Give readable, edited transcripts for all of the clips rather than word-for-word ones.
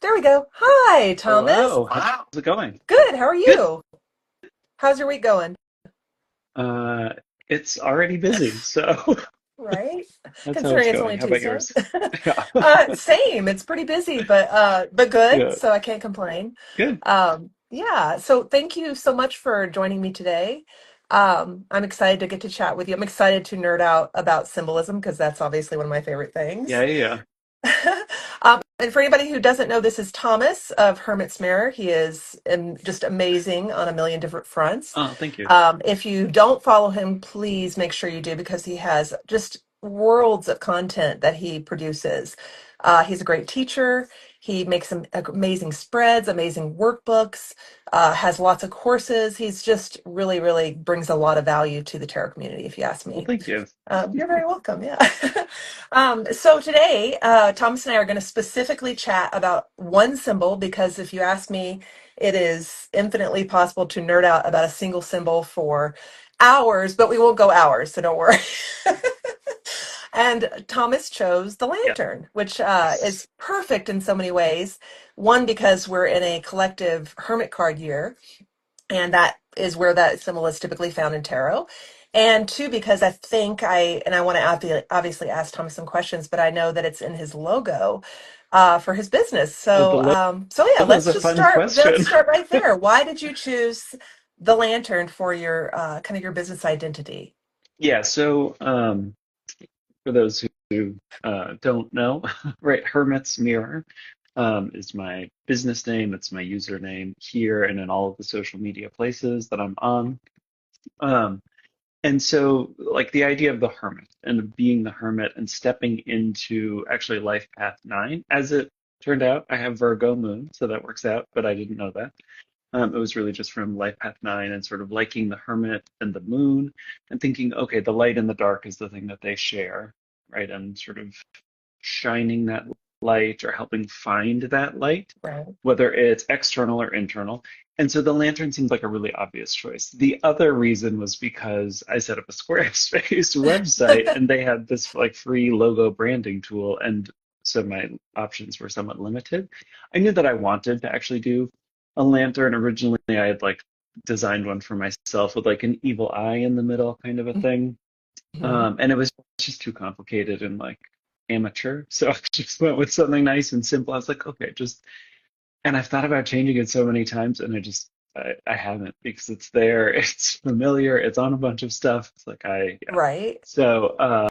There we go. Hi, Thomas. Hello, how's it going? Good. How are Good. you? How's your week going? Uh, it's already busy, so Right. that's how it's Considering it's going. only How about Tuesday. yours? Yeah. Same. It's pretty busy, but good, Yeah. so I can't complain. Good. Yeah, so thank you so much for joining me today. I'm excited to get to chat with you. I'm excited to nerd out about symbolism because that's obviously one of my favorite Yeah, things. yeah, yeah. And for anybody who doesn't know, this is Thomas of Hermit's Mirror. He is just amazing on a million different fronts. Oh, thank you. If you don't follow him, please make sure you do because he has just worlds of content that he produces. He's a great teacher. He makes some amazing spreads, amazing workbooks, has lots of courses. He's just really, really brings a lot of value to the tarot community, if you ask Well, me. thank you. You're very welcome. Yeah. So today, Thomas and I are going to specifically chat about one symbol because if you ask me, it is infinitely possible to nerd out about a single symbol for hours, but we won't go hours, so don't worry. And Thomas chose the lantern, which Yes. is perfect in so many ways. One, because we're in a collective hermit card year, and that is where that symbol is typically found in tarot. And two, because I want to obviously ask Thomas some questions, but I know that it's in his logo for his business. Well, the So yeah, logo is a fun let's question. start right there. Why did you choose the lantern for your kind of your business identity? Yeah, so for those who don't know, right, Hermit's Mirror is my business name. It's my username here and in all of the social media places that I'm on. Um, And so, like the idea of the hermit and of being the hermit and stepping into actually life path nine, as it turned out, I have Virgo moon, so that works out, but I didn't know that. It was really just from life path nine and sort of liking the hermit and the moon and thinking, okay, the light and the dark is the thing that they share, right? And sort of shining that light or helping find that light, Right. whether it's external or internal. And so the lantern seemed like a really obvious choice. The other reason was because I set up a Squarespace website and they had this like free logo branding tool. And so my options were somewhat limited. I knew that I wanted to actually do a lantern. Originally, I had like designed one for myself with like an evil eye in the middle kind of a thing. Mhm. And it was just too complicated and like amateur. So I just went with something nice and simple. I was like, okay, just, and I've thought about changing it so many times and I haven't because it's there, it's familiar, it's on a bunch of stuff. It's like, yeah. Right. So,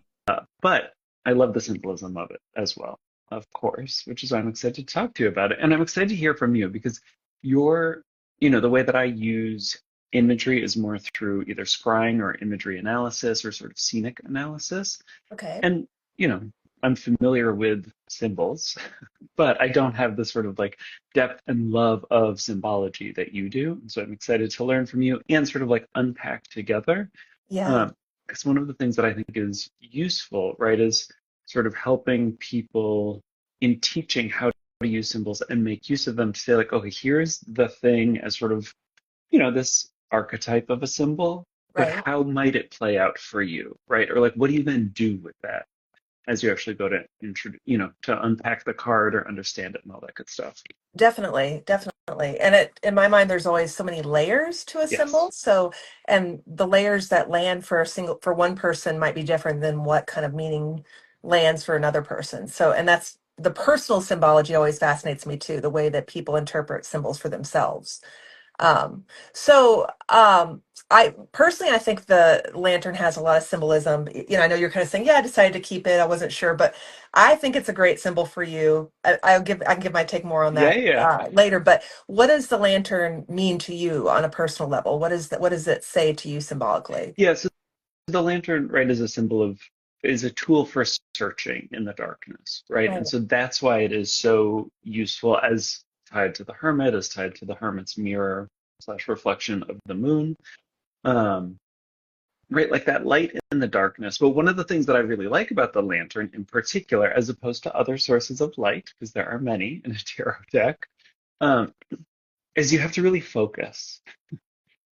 but I love the symbolism of it as well, of course, which is why I'm excited to talk to you about it. And I'm excited to hear from you because you're, the way that I use imagery is more through either scrying or imagery analysis or sort of scenic analysis. Okay. And, you know, I'm familiar with symbols, but I don't have the sort of like depth and love of symbology that you do. So I'm excited to learn from you and sort of like unpack together. Yeah. Because one of the things that I think is useful, right, is sort of helping people in teaching how to use symbols and make use of them to say, like, okay, here's the thing as sort of, this archetype of a symbol, but Right. how might it play out for you, right? Or like, what do you then do with that as you actually go to to unpack the card or understand it and all that good stuff? Definitely, definitely. And in my mind, there's always so many layers to a symbol. Yes. So, and the layers that land for one person might be different than what kind of meaning lands for another person. So, and that's the personal symbology always fascinates me too, the way that people interpret symbols for themselves. Um, so I personally, I think the lantern has a lot of symbolism. I know you're kind of saying, yeah, I decided to keep it. I wasn't sure, but I think it's a great symbol for you. I can give my take more on Yeah, that yeah. later. But what does the lantern mean to you on a personal level? What does it say to you symbolically? Yeah, so the lantern, right, is a symbol of is a tool for searching in the darkness, right? Right. And so that's why it is so useful as tied to the hermit, as tied to the hermit's mirror slash reflection of the moon. Um, right, like that light in the darkness. But one of the things that I really like about the lantern in particular, as opposed to other sources of light, because there are many in a tarot deck, um, is you have to really focus.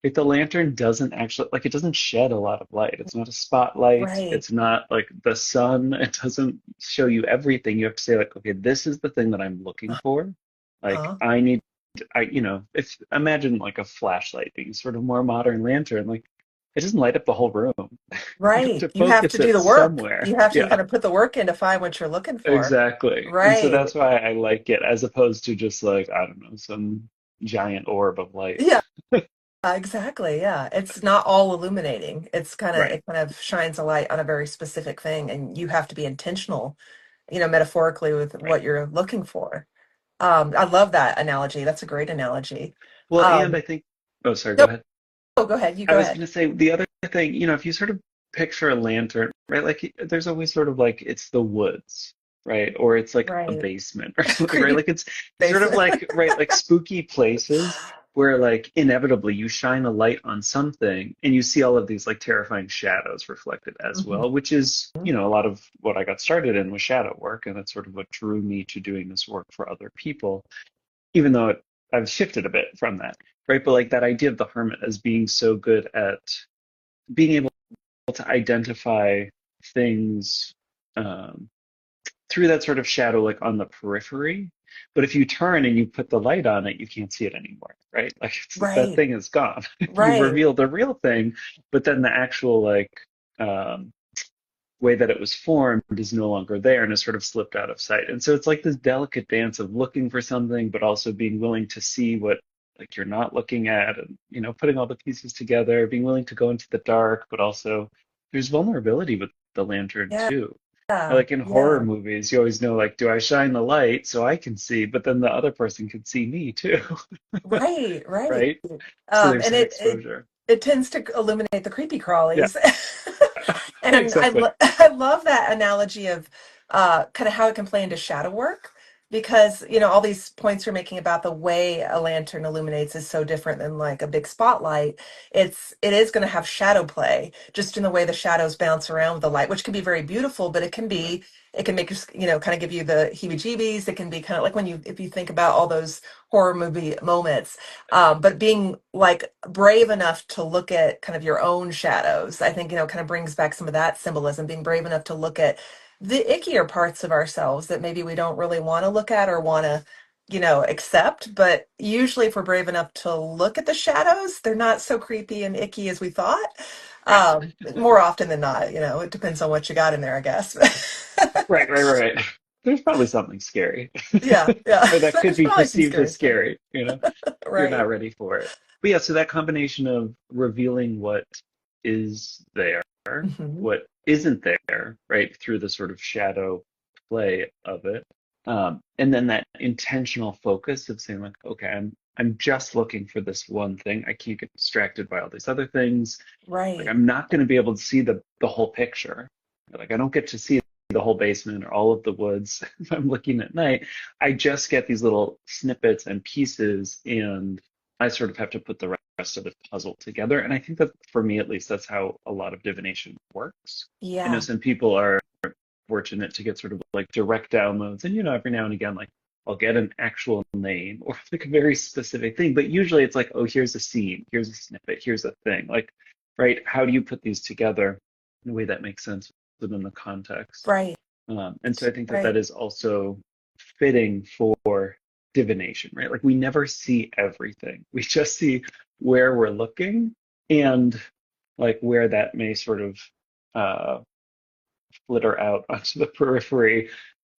Like the lantern doesn't actually like it doesn't shed a lot of light. It's not a spotlight. Right. It's not like the sun. It doesn't show you everything. You have to say like, okay, this is the thing that I'm looking for. Like Huh? if imagine like a flashlight being sort of more modern lantern, like it doesn't light up the whole room. You have Right. to You have focus to do it the work. somewhere. You have to Yeah, kind of put the work in to find what you're looking for. exactly. And so Right. that's why I like it as opposed to just like, I don't know, some giant orb of light. Yeah, exactly. Yeah. It's not all illuminating. Right. It kind of shines a light on a very specific thing, and you have to be intentional, metaphorically with Right. what you're looking for. I love that analogy. That's a great analogy. Well, and Um, I think, oh, sorry, go no, ahead. go ahead. You I go was ahead. going to say the other thing, if you sort of picture a lantern, right? Like there's always sort of like it's the woods, right? Or it's like a Right. basement or something, right? Creepy Like it's sort of basement. like, right, like spooky places where like inevitably you shine a light on something and you see all of these like terrifying shadows reflected as Mhm. well, which is, a lot of what I got started in was shadow work, and that's sort of what drew me to doing this work for other people, even though I've shifted a bit from that, right? But like that idea of the hermit as being so good at being able to identify things um, through that sort of shadow, like on the periphery. But if you turn and you put the light on it, you can't see it anymore, right? Like that Right. thing is gone. You've Right. revealed the real thing, but then the actual like um, way that it was formed is no longer there and has sort of slipped out of sight. And so it's like this delicate dance of looking for something, but also being willing to see what like you're not looking at, and putting all the pieces together, being willing to go into the dark, but also there's vulnerability with the lantern Yeah. too. Yeah. Like in horror Yeah. movies, you always know, like, do I shine the light so I can see, but then the other person can see me too, Right. Right. right? So there's And that it exposure. it tends to illuminate the creepy Yeah, crawlies. And exactly. I love that analogy of kind of how it can play into shadow work, because all these points you're making about the way a lantern illuminates is so different than like a big spotlight. It is going to have shadow play just in the way the shadows bounce around with the light, which can be very beautiful, but Right. it can make you kind of give you the heebie-jeebies. It can be kind of like when you if you think about all those horror movie moments, but being like brave enough to look at kind of your own shadows, I think, kind of brings back some of that symbolism, being brave enough to look at the ickier parts of ourselves that maybe we don't really want to look at or want to, accept. But usually, if we're brave enough to look at the shadows, they're not so creepy and icky as we thought. Right. More often than not, it depends on what you got in there, I guess. Right, right, right. There's probably something scary, Yeah, yeah. or that could There's be probably some perceived scary as stuff. scary, if you're not Right. ready for it. But yeah, so that combination of revealing what is there, Hmm. what isn't there, right, through the sort of shadow play of it, and then that intentional focus of saying like, okay, I'm just looking for this one thing. I can't get distracted by all these other things. Like Right. I'm not going to be able to see the whole picture. Like I don't get to see the whole basement or all of the woods if I'm looking at night. I just get these little snippets and pieces, and I sort of have to put the rest of the puzzle together. And I think that for me, at least, that's how a lot of divination works. I know Yeah. some people are fortunate to get sort of like direct downloads, and every now and again, like I'll get an actual name or like a very specific thing, but usually it's like, oh, here's a scene, here's a snippet, here's a thing. Like, right, how do you put these together in a way that makes sense within the context? Right. And so I think that Right. that is also fitting for divination, right? Like we never see everything. We just see where we're looking and like where that may sort of uh, flitter out onto the periphery.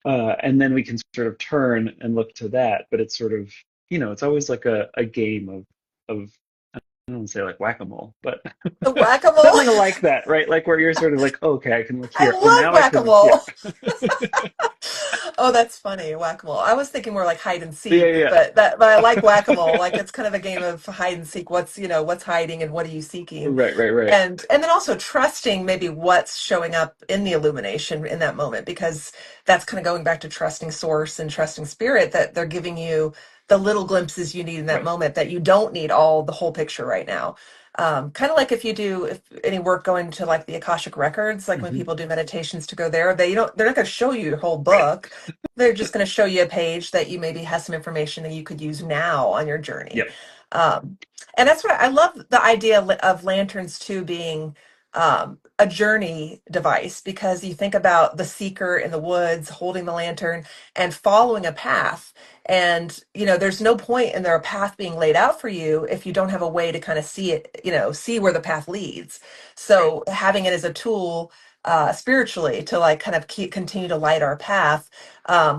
And then we can sort of turn and look to that. But it's sort of, it's always like a game of I don't want to say like whack-a-mole, but The whack-a-mole. something like that, right? Like where you're sort of like, oh, okay, I can look I here. Oh, love now I can look, yeah. whack-a-mole. Oh, that's funny, whack-a-mole. I was thinking more like hide and Yeah, seek, yeah, but I like whack-a-mole. Like it's kind of a game of hide and seek. What's hiding and what are you seeking? right, right, right, And then also trusting maybe what's showing up in the illumination in that moment, because that's kind of going back to trusting source and trusting spirit, that they're giving you the little glimpses you need in that right. moment, that you don't need the whole picture right now. Kind of like if any work going to like the Akashic records, like when Hmm. people do meditations to go there, they're not going to show you your whole Right. book. They're just going to show you a page that you maybe has some information that you could use now on your journey. Yep. Um, and that's what I love, the idea of lanterns too being. a journey device, because you think about the seeker in the woods holding the lantern and following a path. And, there's no point in there a path being laid out for you if you don't have a way to kind of see it, see where the path leads. Right. So having it as a tool spiritually to like kind of continue to light our path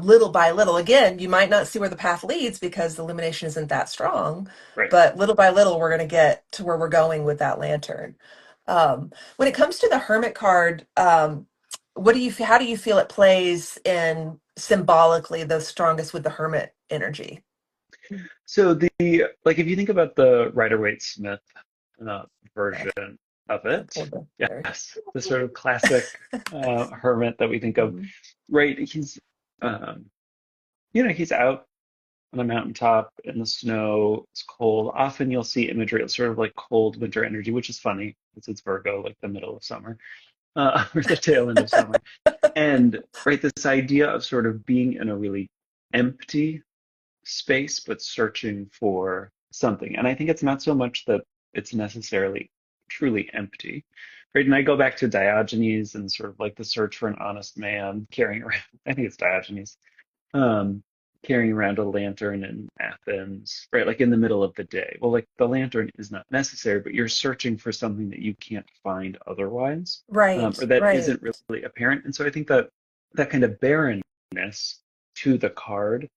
little by little. Again, you might not see where the path leads because the illumination isn't that strong, Right. but little by little, we're going to get to where we're going with that lantern. When it comes to the Hermit card, how do you feel it plays in symbolically the strongest with the Hermit energy? So like if you think about the Rider-Waite-Smith uh, Okay, version of I can it, hold there. yes, the sort of classic hermit that we think of, Mhm. right? Um, he's out on a mountaintop in the snow. It's cold. Often you'll see imagery of sort of like cold winter energy, which is funny because it's Virgo, like the middle of summer, or the tail end of summer. And right, this idea of sort of being in a really empty space, but searching for something. And I think it's not so much that it's necessarily truly empty, right? And I go back to Diogenes and sort of like the search for an honest man carrying around, I think it's Diogenes, um, carrying around a lantern in Athens, right? Like in the middle of the day. Well, like the lantern is not necessary, but you're searching for something that you can't find otherwise, Right, or that right. isn't really apparent. And so I think that that kind of barrenness to the card,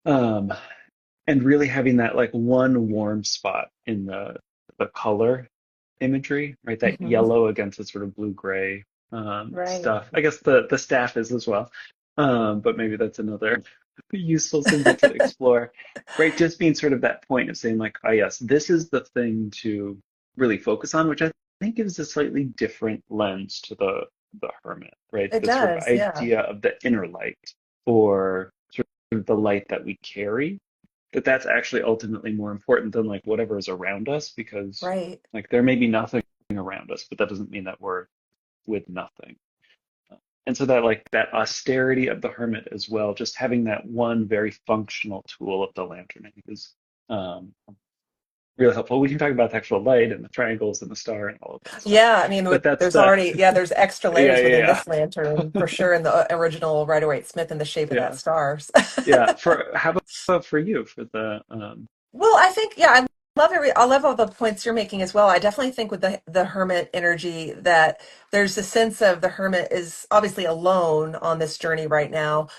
um, and really having that like one warm spot in the color imagery, right? That Hmm. yellow against the sort of blue gray Right. stuff. I guess the staff is as well, but maybe that's another useful symbol to explore, right? Just being sort of that point of saying like, oh yes, this is the thing to really focus on, which I think gives a slightly different lens to the hermit, right? It The sort of does, yeah. idea of the inner light or sort of the light that we carry, that's actually ultimately more important than like whatever is around us, because Right. like there may be nothing around us, but that doesn't mean that we're with nothing. And so that like that austerity of the hermit as well, just having that one very functional tool of the lantern, I think is um, really helpful. We can talk about the actual light and the triangles and the star and all of that stuff, Yeah, I mean, but that's there's the already, yeah, there's extra yeah layers within yeah this lantern for sure in the original Rider-Waite-Smith in the shape of that yeah stars. yeah. For how about for you for the Well, I think, yeah, I love all the points you're making as well. I definitely think with the hermit energy that there's a sense of the hermit is obviously alone on this journey right now.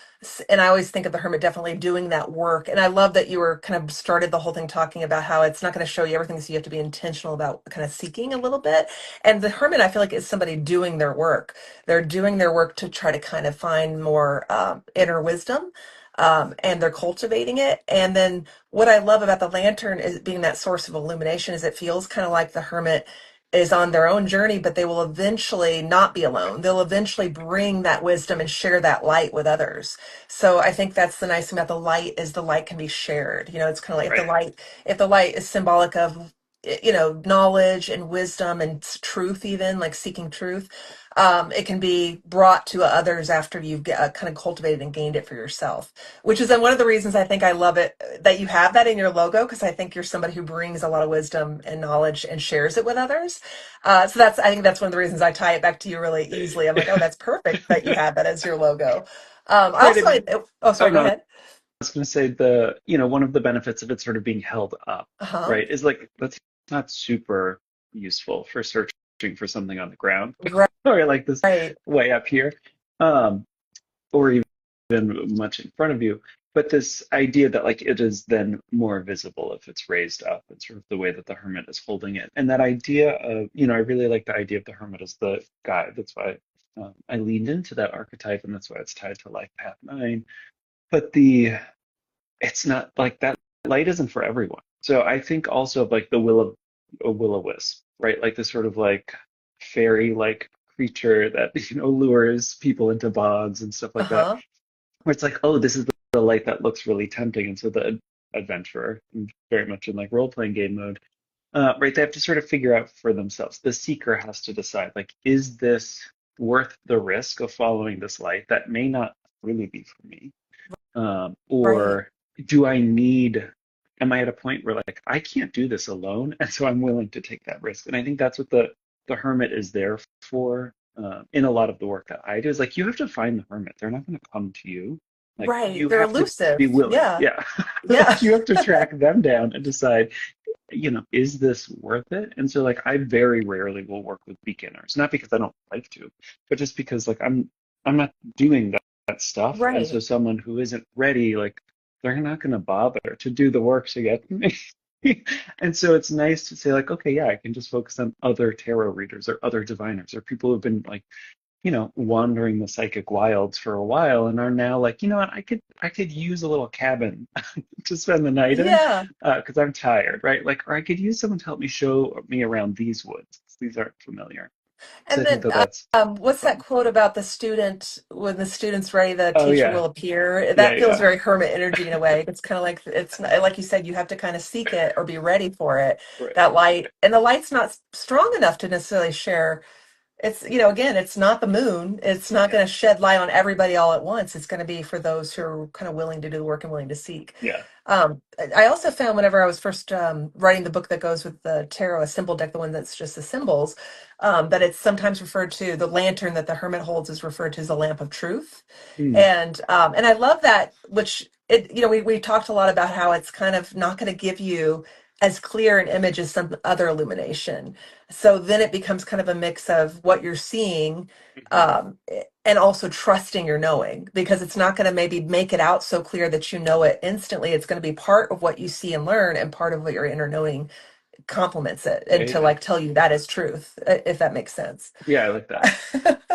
And I always think of the hermit definitely doing that work. And I love that you were kind of started the whole thing talking about how it's not going to show you everything, so you have to be intentional about kind of seeking a little bit. And the hermit, I feel like, is somebody doing their work. They're doing their work to try to kind of find more inner wisdom. And they're cultivating it. And then what I love about the lantern is being that source of illumination is it feels kind of like the hermit is on their own journey, but they will eventually not be alone. They'll eventually bring that wisdom and share that light with others. So I think that's the nice thing about the light is the light can be shared. It's kind of like right if the light is symbolic of knowledge and wisdom and truth, even like seeking truth, it can be brought to others after you've kind of cultivated and gained it for yourself, which is one of the reasons I think I love it that you have that in your logo, because I think you're somebody who brings a lot of wisdom and knowledge and shares it with others. So I think that's one of the reasons I tie it back to you really easily. I'm like, oh, that's perfect that you have that as your logo. I right. also, oh, Oh sorry, go no, ahead. was going to say one of the benefits of it sort of being held up, Uh-huh. right, is like that's not super useful for searching for something on the ground Right. or like this Right. way up here, um, or even much in front of you. But this idea that like it is then more visible if it's raised up and sort of the way that the hermit is holding it. And that idea of, I really like the idea of the hermit as the guide. That's why I leaned into that archetype, and that's why it's tied to Life Path 9. But it's not like that light isn't for everyone. So I think also of like the will-o'-wisp, right? Like this sort of like fairy like creature that lures people into bogs and stuff like that, Uh-huh. where it's like, oh, this is the light that looks really tempting. And so the adventurer, very much in like role-playing game mode, right, they have to sort of figure out for themselves. The seeker has to decide, like, is this worth the risk of following this light that may not really be for me? Right. Or am I at a point where like I can't do this alone, and so I'm willing to take that risk? And I think that's what the the hermit is there for in a lot of the work that I do is like you have to find the hermit. They're not going to come to you. Like Right. you They're have to be elusive. willing. Yeah. Yeah. Yeah. Like you have to track them down and decide, is this worth it? And so like I very rarely will work with beginners, not because I don't like to, but just because like I'm not doing that stuff. And so Right. someone who isn't ready, like they're not going to bother to do the work to get me. And so it's nice to say like, okay, yeah, I can just focus on other tarot readers or other diviners or people who've been like, wandering the psychic wilds for a while and are now like, what, I could use a little cabin to spend the night in Yeah. because I'm tired, right? Like, or I could use someone to help me show me around these woods. These aren't familiar. So And I think then, that that's what's that fun. quote about the student? When the student's ready, the Oh teacher yeah, will appear. yeah, That feels yeah. very hermit energy in a way. It's kind of like like you said, you have to kind of seek it or be ready for it. Right. That light, and the light's not strong enough to necessarily share. It's, again, it's not the moon. It's not Yeah, going to shed light on everybody all at once. It's going to be for those who are kind of willing to do the work and willing to seek. yeah. I also found whenever I was first writing the book that goes with the tarot, a symbol deck, the one that's just the symbols, that it's sometimes referred to, the lantern that the hermit holds is referred to as a lamp of truth. Hmm. And I love that, which we talked a lot about how it's kind of not going to give you as clear an image as some other illumination. So then it becomes kind of a mix of what you're seeing, Hmm. and also trusting your knowing, because it's not going to maybe make it out so clear that you know it instantly. It's going to be part of what you see and learn, and part of what your inner knowing complements it, and Right. to like tell you that is truth, if that makes sense. Yeah, I like that.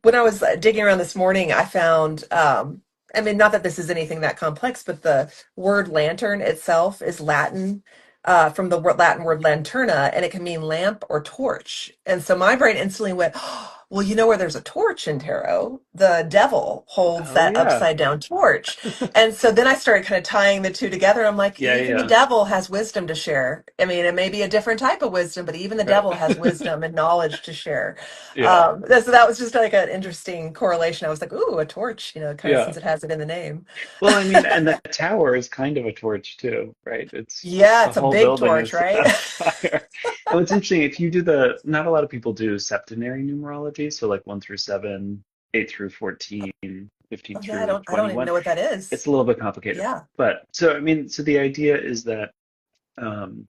When I was digging around this morning, I found, I mean, not that this is anything that complex, but the word lantern itself is Latin, from the Latin word lanterna, and it can mean lamp or torch. And so my brain instantly went, "Oh, well, where there's a torch in tarot, the devil holds Oh that yeah. upside down torch." And so then I started kind of tying the two together. I'm like, Yeah, even the yeah. devil has wisdom to share. I mean, it may be a different type of wisdom, but even the Right. devil has wisdom and knowledge to share. Yeah. So that was just like an interesting correlation. I was like, ooh, a torch, kind of Yeah. since it has it in the name. Well, I mean, and the tower is kind of a torch too, right? It's Yeah, the it's a whole big building torch, is right? on fire. And what's interesting, if you do not a lot of people do septenary numerology, so like 1 through 7, 8 through 14, 15 Oh yeah, through I don't even 21. know what that is. It's a little bit complicated. Yeah. But so I mean, so the idea is that um,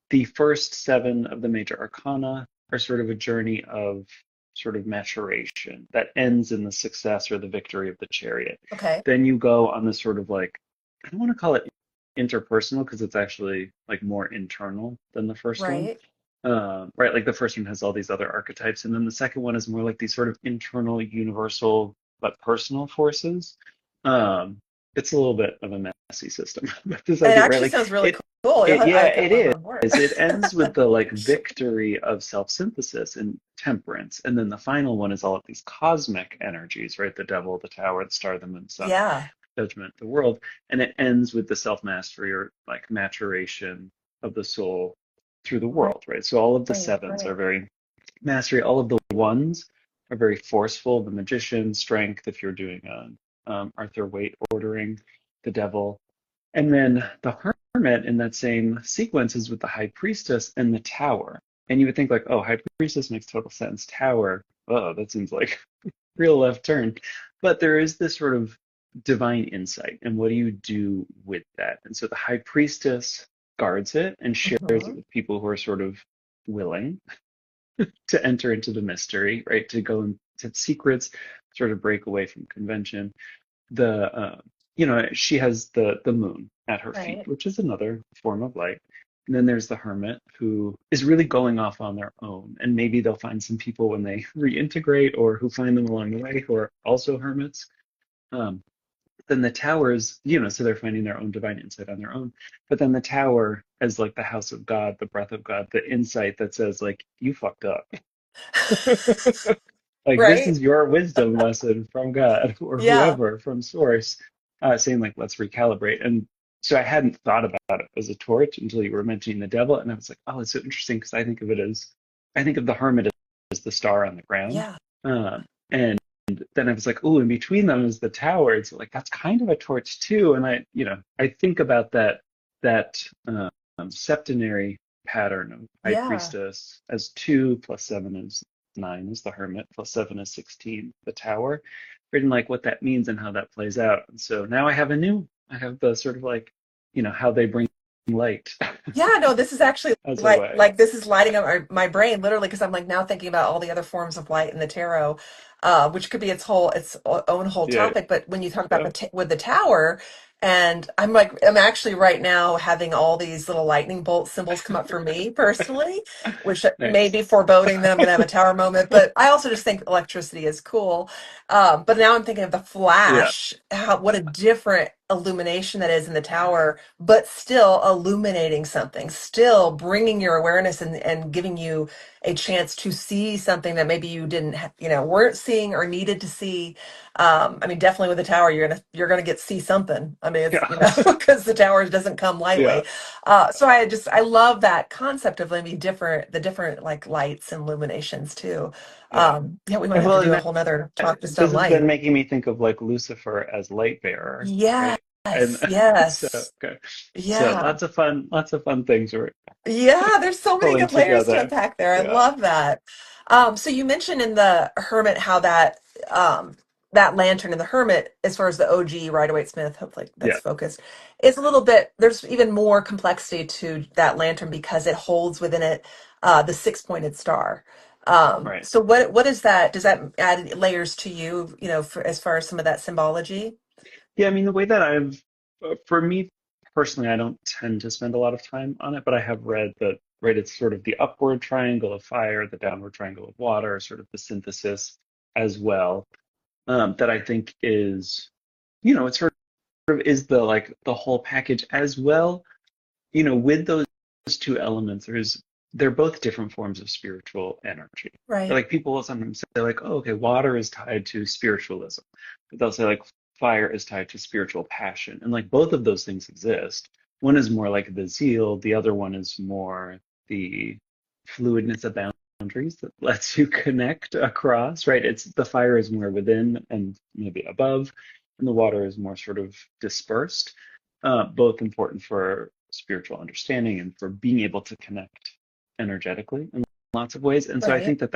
the first 7 of the major arcana are sort of a journey of sort of maturation that ends in the success or the victory of the chariot. Okay. Then you go on this sort of like, I don't want to call it interpersonal because it's actually like more internal than the first one. Right. Right, like the first one has all these other archetypes, and then the second one is more like these sort of internal, universal, but personal forces. Um, it's a little bit of a messy system, but this And it idea, right? actually Like sounds really it, cool. yeah, I it want to is. learn more. It ends with the like victory of self-synthesis and temperance, and then the final one is all of these cosmic energies, right? The devil, the tower, the star, the moon, sun, Yeah. judgment, the world, and it ends with the self-mastery or like maturation of the soul through the Right. world, right? So all of the sevens are Right. very mastery. All of the ones are very forceful. The magician, strength, if you're doing a Arthur Waite ordering, the devil, and then the hermit in that same sequence is with the high priestess and the tower. And you would think like, oh, high priestess makes total sense. Tower, oh, that seems like real left turn. But there is this sort of divine insight, and what do you do with that? And so the high priestess guards it and shares it Hmm. with people who are sort of willing to enter into the mystery, right? To go into secrets, sort of break away from convention. The she has the moon at her feet, Right. which is another form of light. And then there's the hermit who is really going off on their own, and maybe they'll find some people when they reintegrate or who find them along the way who are also hermits. Um, then the towers, so they're finding their own divine insight on their own. But then the tower as like the house of God, the breath of God, the insight that says like you fucked up. Like this Right. is your wisdom lesson from God or Yeah. whoever from source, saying like let's recalibrate. And so I hadn't thought about it as a torch until you were mentioning the devil, and I was like, oh, it's so interesting because I think of the hermit as the star on the ground, Yeah. and then I was like, oh, in between them is the tower. It's like that's kind of a torch too. And I think about that septenary pattern of High Yeah. Priestess as 2 plus 7 is 9 is the Hermit, plus 7 is 16, the Tower, written like what that means and how that plays out. And so now I have the sort of like, how they bring light Yeah, no, this is actually as a way. like this is lighting up my brain literally because I'm like now thinking about all the other forms of light in the tarot, which could be own whole Yeah, topic. But when you talk about yeah, with the tower, and I'm actually right now having all these little lightning bolt symbols come up for me personally, which may nice. be foreboding that I'm going to have a tower moment. But I also just think electricity is cool. But now I'm thinking of the Yeah, flash, what a different illumination that is in the tower, but still illuminating something, still bringing your awareness and giving you a chance to see something that maybe you didn't, weren't seeing or needed to see. I mean, definitely with the tower, you're gonna get see something. I mean, it's yeah, because the tower doesn't come yeah, lightly. So I love that concept of maybe the different like lights and illuminations too. yeah. Yeah, we might And have to well, do and a whole nother talk just this on has been light. making me think of like Lucifer as light bearer, right? And Yes, so, yes, okay. So yeah. lots of fun things we're Yeah, there's so many pulling good layers to together. unpack there. I Yeah, love that. So you mentioned in the Hermit how that lantern in the Hermit, as far as the OG Rider-Waite-Smith, hopefully that's yeah, focused, is a little bit. There's even more complexity to that lantern because it holds within it the six-pointed star. right. So what is that? Does that add layers to you? As far as some of that symbology, Yeah, I mean, the way that for me personally, I don't tend to spend a lot of time on it, but I have read that, right, it's sort of the upward triangle of fire, the downward triangle of water, sort of the synthesis as well, that I think is, it sort of is the like the whole package as well. With those two elements, they're both different forms of spiritual energy. Or right? like people will sometimes say like, oh, okay, water is tied to spiritualism, but they'll say like fire is tied to spiritual passion, and like both of those things exist. One is more like the zeal, the other one is more the fluidness of boundaries that lets you connect across, right? It's the fire is more within and maybe above, and the water is more sort of dispersed, both important for spiritual understanding and for being able to connect energetically in lots of ways. And so I Right. think that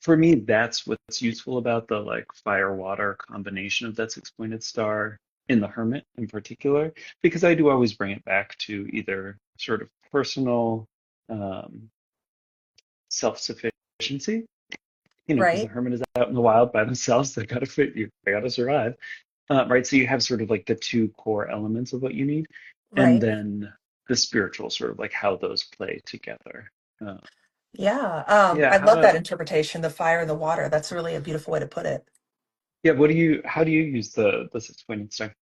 for me, that's what's useful about the like fire water combination of that six pointed star in the Hermit in particular, because I do always bring it back to either sort of personal um, self sufficiency, because the Right. Hermit is out in the wild by themselves. They gotta survive, right? So you have sort of like the two core elements of what you need, and Right. then the spiritual, sort of like how those play together. Uh, Yeah, yeah, I how love that about interpretation, the fire and the water. That's really a beautiful way to put it. yeah? How do you use the six pointed star?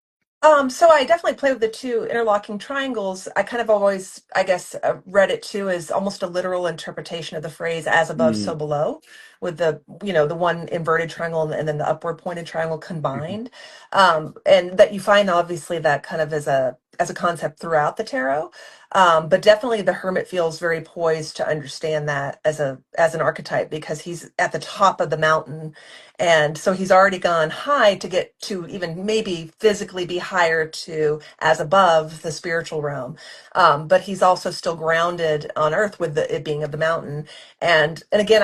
So I definitely play with the two interlocking triangles. I kind of always, I guess, read it too as almost a literal interpretation of the phrase "as above, so Mm, below," with the one inverted triangle and then the upward pointed triangle mhm. combined, and that you find obviously that kind of as a concept throughout the tarot. But definitely the Hermit feels very poised to understand that as an archetype because he's at the top of the mountain, and so he's already gone high to get to even maybe physically be higher to as above the spiritual realm. But he's also still grounded on earth with it being of the mountain. And again,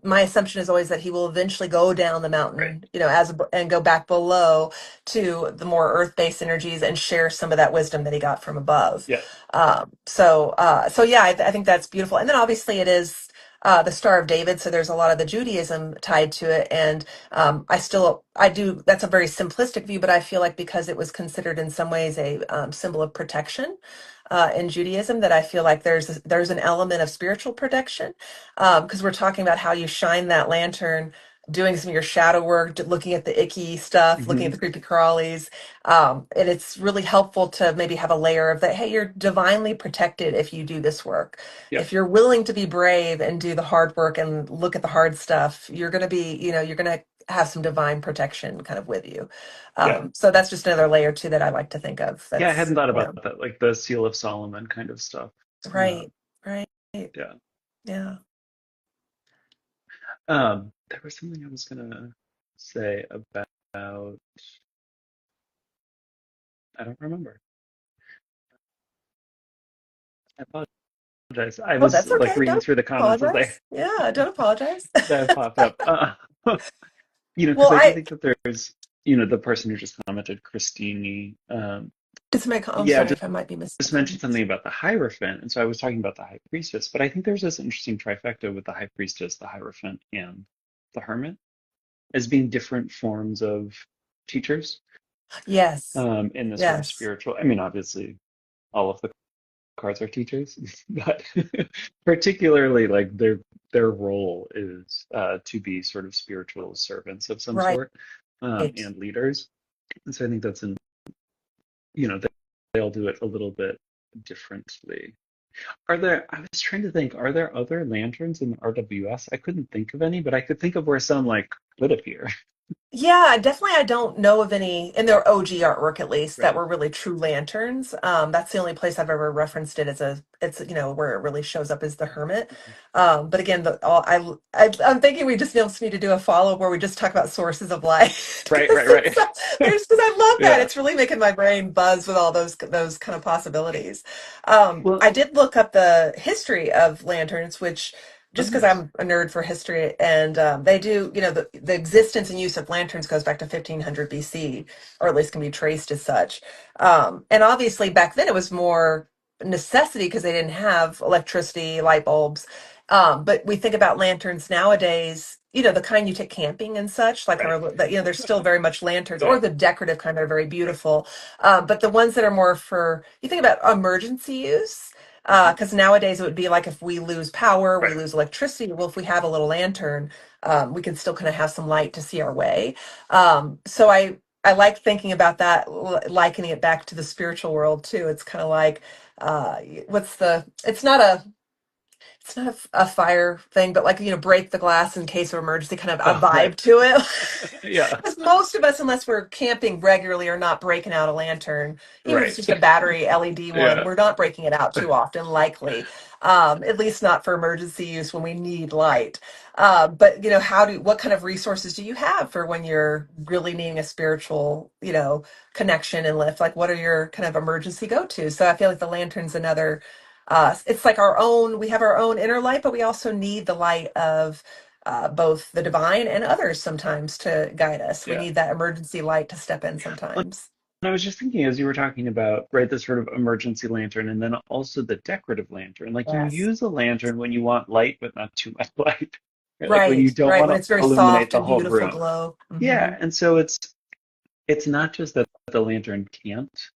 my assumption is always that he will eventually go down the Right. mountain, and go back below to the more earth-based energies and share some of that wisdom that he got from above. Yeah. So yeah, I think that's beautiful. And then obviously it is the Star of David, so there's a lot of the Judaism tied to it, and I do. That's a very simplistic view, but I feel like because it was considered in some ways a symbol of protection in Judaism, that I feel like there's an element of spiritual protection because we're talking about how you shine that lantern. Doing some of your shadow work, looking at the icky stuff, looking at Hmm. the creepy crawlies, and it's really helpful to maybe have a layer of that. Hey, you're divinely protected if you do this work. Yeah. If you're willing to be brave and do the hard work and look at the hard stuff, you're going to have some divine protection kind of with you. Yeah. So that's just another layer too that I like to think of. Yeah. I hadn't thought about Yeah, that, like the Seal of Solomon kind of stuff. Uh, right, right. yeah. Yeah. There was something I was gonna say about. I don't remember. I apologize. I Oh, was that's like okay. reading Don't through the comments as apologize. Yeah, don't apologize. they popped up. Well, Because I do think that there's, the person who just commented, Christine, I'm yeah, sorry just if I might be mentioned mispronouncing. something about the Hierophant, and so I was talking about the High Priestess, but I think there's this interesting trifecta with the High Priestess, the Hierophant, and the Hermit as being different forms of teachers Yes. in this sort of Yes. spiritual. I mean, obviously, all of the cards are teachers, but particularly like their role is to be sort of spiritual servants of some Right. sort and leaders. And so I think that's they, they'll do it a little bit differently. I was trying to think, are there other lanterns in the RWS? I couldn't think of any, but I could think of where some like could appear. Yeah, definitely. I don't know of any in their OG artwork, at least, that Right. were really true lanterns. That's the only place I've ever referenced it as it's where it really shows up as the Hermit. But again, I'm thinking we just need to do a follow up where we just talk about sources of light Right, right, because right. because I love that. Yeah. It's really making my brain buzz with all those kind of possibilities. Well, I did look up the history of lanterns, which oh, just because nice. I'm a nerd for history, and they do, the existence and use of lanterns goes back to 1500 BC, or at least can be traced as such. And obviously, back then it was more necessity because they didn't have electricity, light bulbs. But we think about lanterns nowadays, the kind you take camping and such, like Right. there's still very much lanterns, or Yeah. the decorative kind that are very Right. beautiful. But the ones that are more for, you think about emergency use Hmm. because nowadays it would be like if we lose power, we Right. lose electricity. Well, if we have a little lantern, we can still kind of have some light to see our way. So I like thinking about that, likening it back to the spiritual world too. It's kind of like what's the? It's not a fire thing, but like, break the glass in case of emergency, kind of a Oh, right. vibe to it. Yeah. Because most of us, unless we're camping regularly, are not breaking out a lantern, even if it's Right. just a battery LED one, Yeah. we're not breaking it out too often, likely. At least not for emergency use when we need light. But what kind of resources do you have for when you're really needing a spiritual, connection and lift? Like, what are your kind of emergency go-tos? So I feel like the lantern's another it's like we have our own inner light, but we also need the light of both the divine and others sometimes to guide us. We Yeah. need that emergency light to step in Well, sometimes. and I was just thinking as you were talking about, right, this sort of emergency lantern and then also the decorative lantern. Like you Yes. use a lantern when you want light, but not too much light. Right? Like when you Right, don't right. want When to it's very illuminate soft the and whole beautiful room. glow. Yeah. And so it's not just that the lantern can't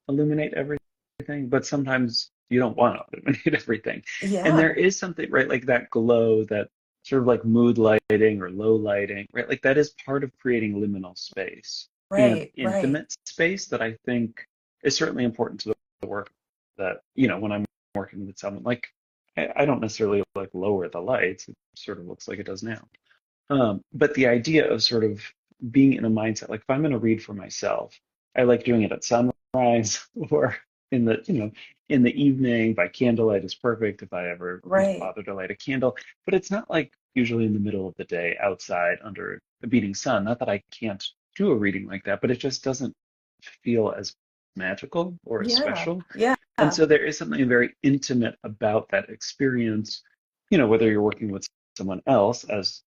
illuminate everything, but sometimes you don't want to illuminate everything. And Yeah, there is something, right, like that glow, that sort of like mood lighting or low lighting, right? Like that is part of creating liminal space and right, right. intimate space that I think is certainly important to the work that, when I'm working with someone, like I don't necessarily like lower the lights. It sort of looks like it does now. But the idea of sort of being in a mindset, like if I'm going to read for myself, I like doing it at sunrise or in the, in the evening by candlelight is perfect if I ever, Right. bother to light a candle. But it's not like usually in the middle of the day outside under a beating sun. Not that I can't do a reading like that, but it just doesn't feel as magical or as Yeah, special. yeah, And so there is something very intimate about that experience, whether you're working with someone else as,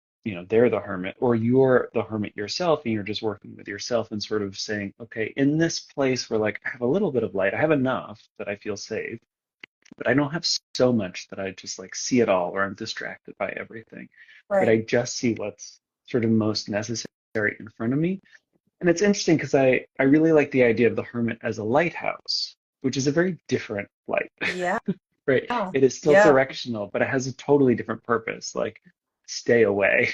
they're the hermit, or you're the hermit yourself and you're just working with yourself and sort of saying, okay, in this place where like I have a little bit of light, I have enough that I feel safe, but I don't have so much that I just like see it all or I'm distracted by everything. But right. I just see what's sort of most necessary in front of me. And it's interesting because I really like the idea of the hermit as a lighthouse, which is a very different light, Yeah, right? It is still yeah, directional, but it has a totally different purpose, like stay away.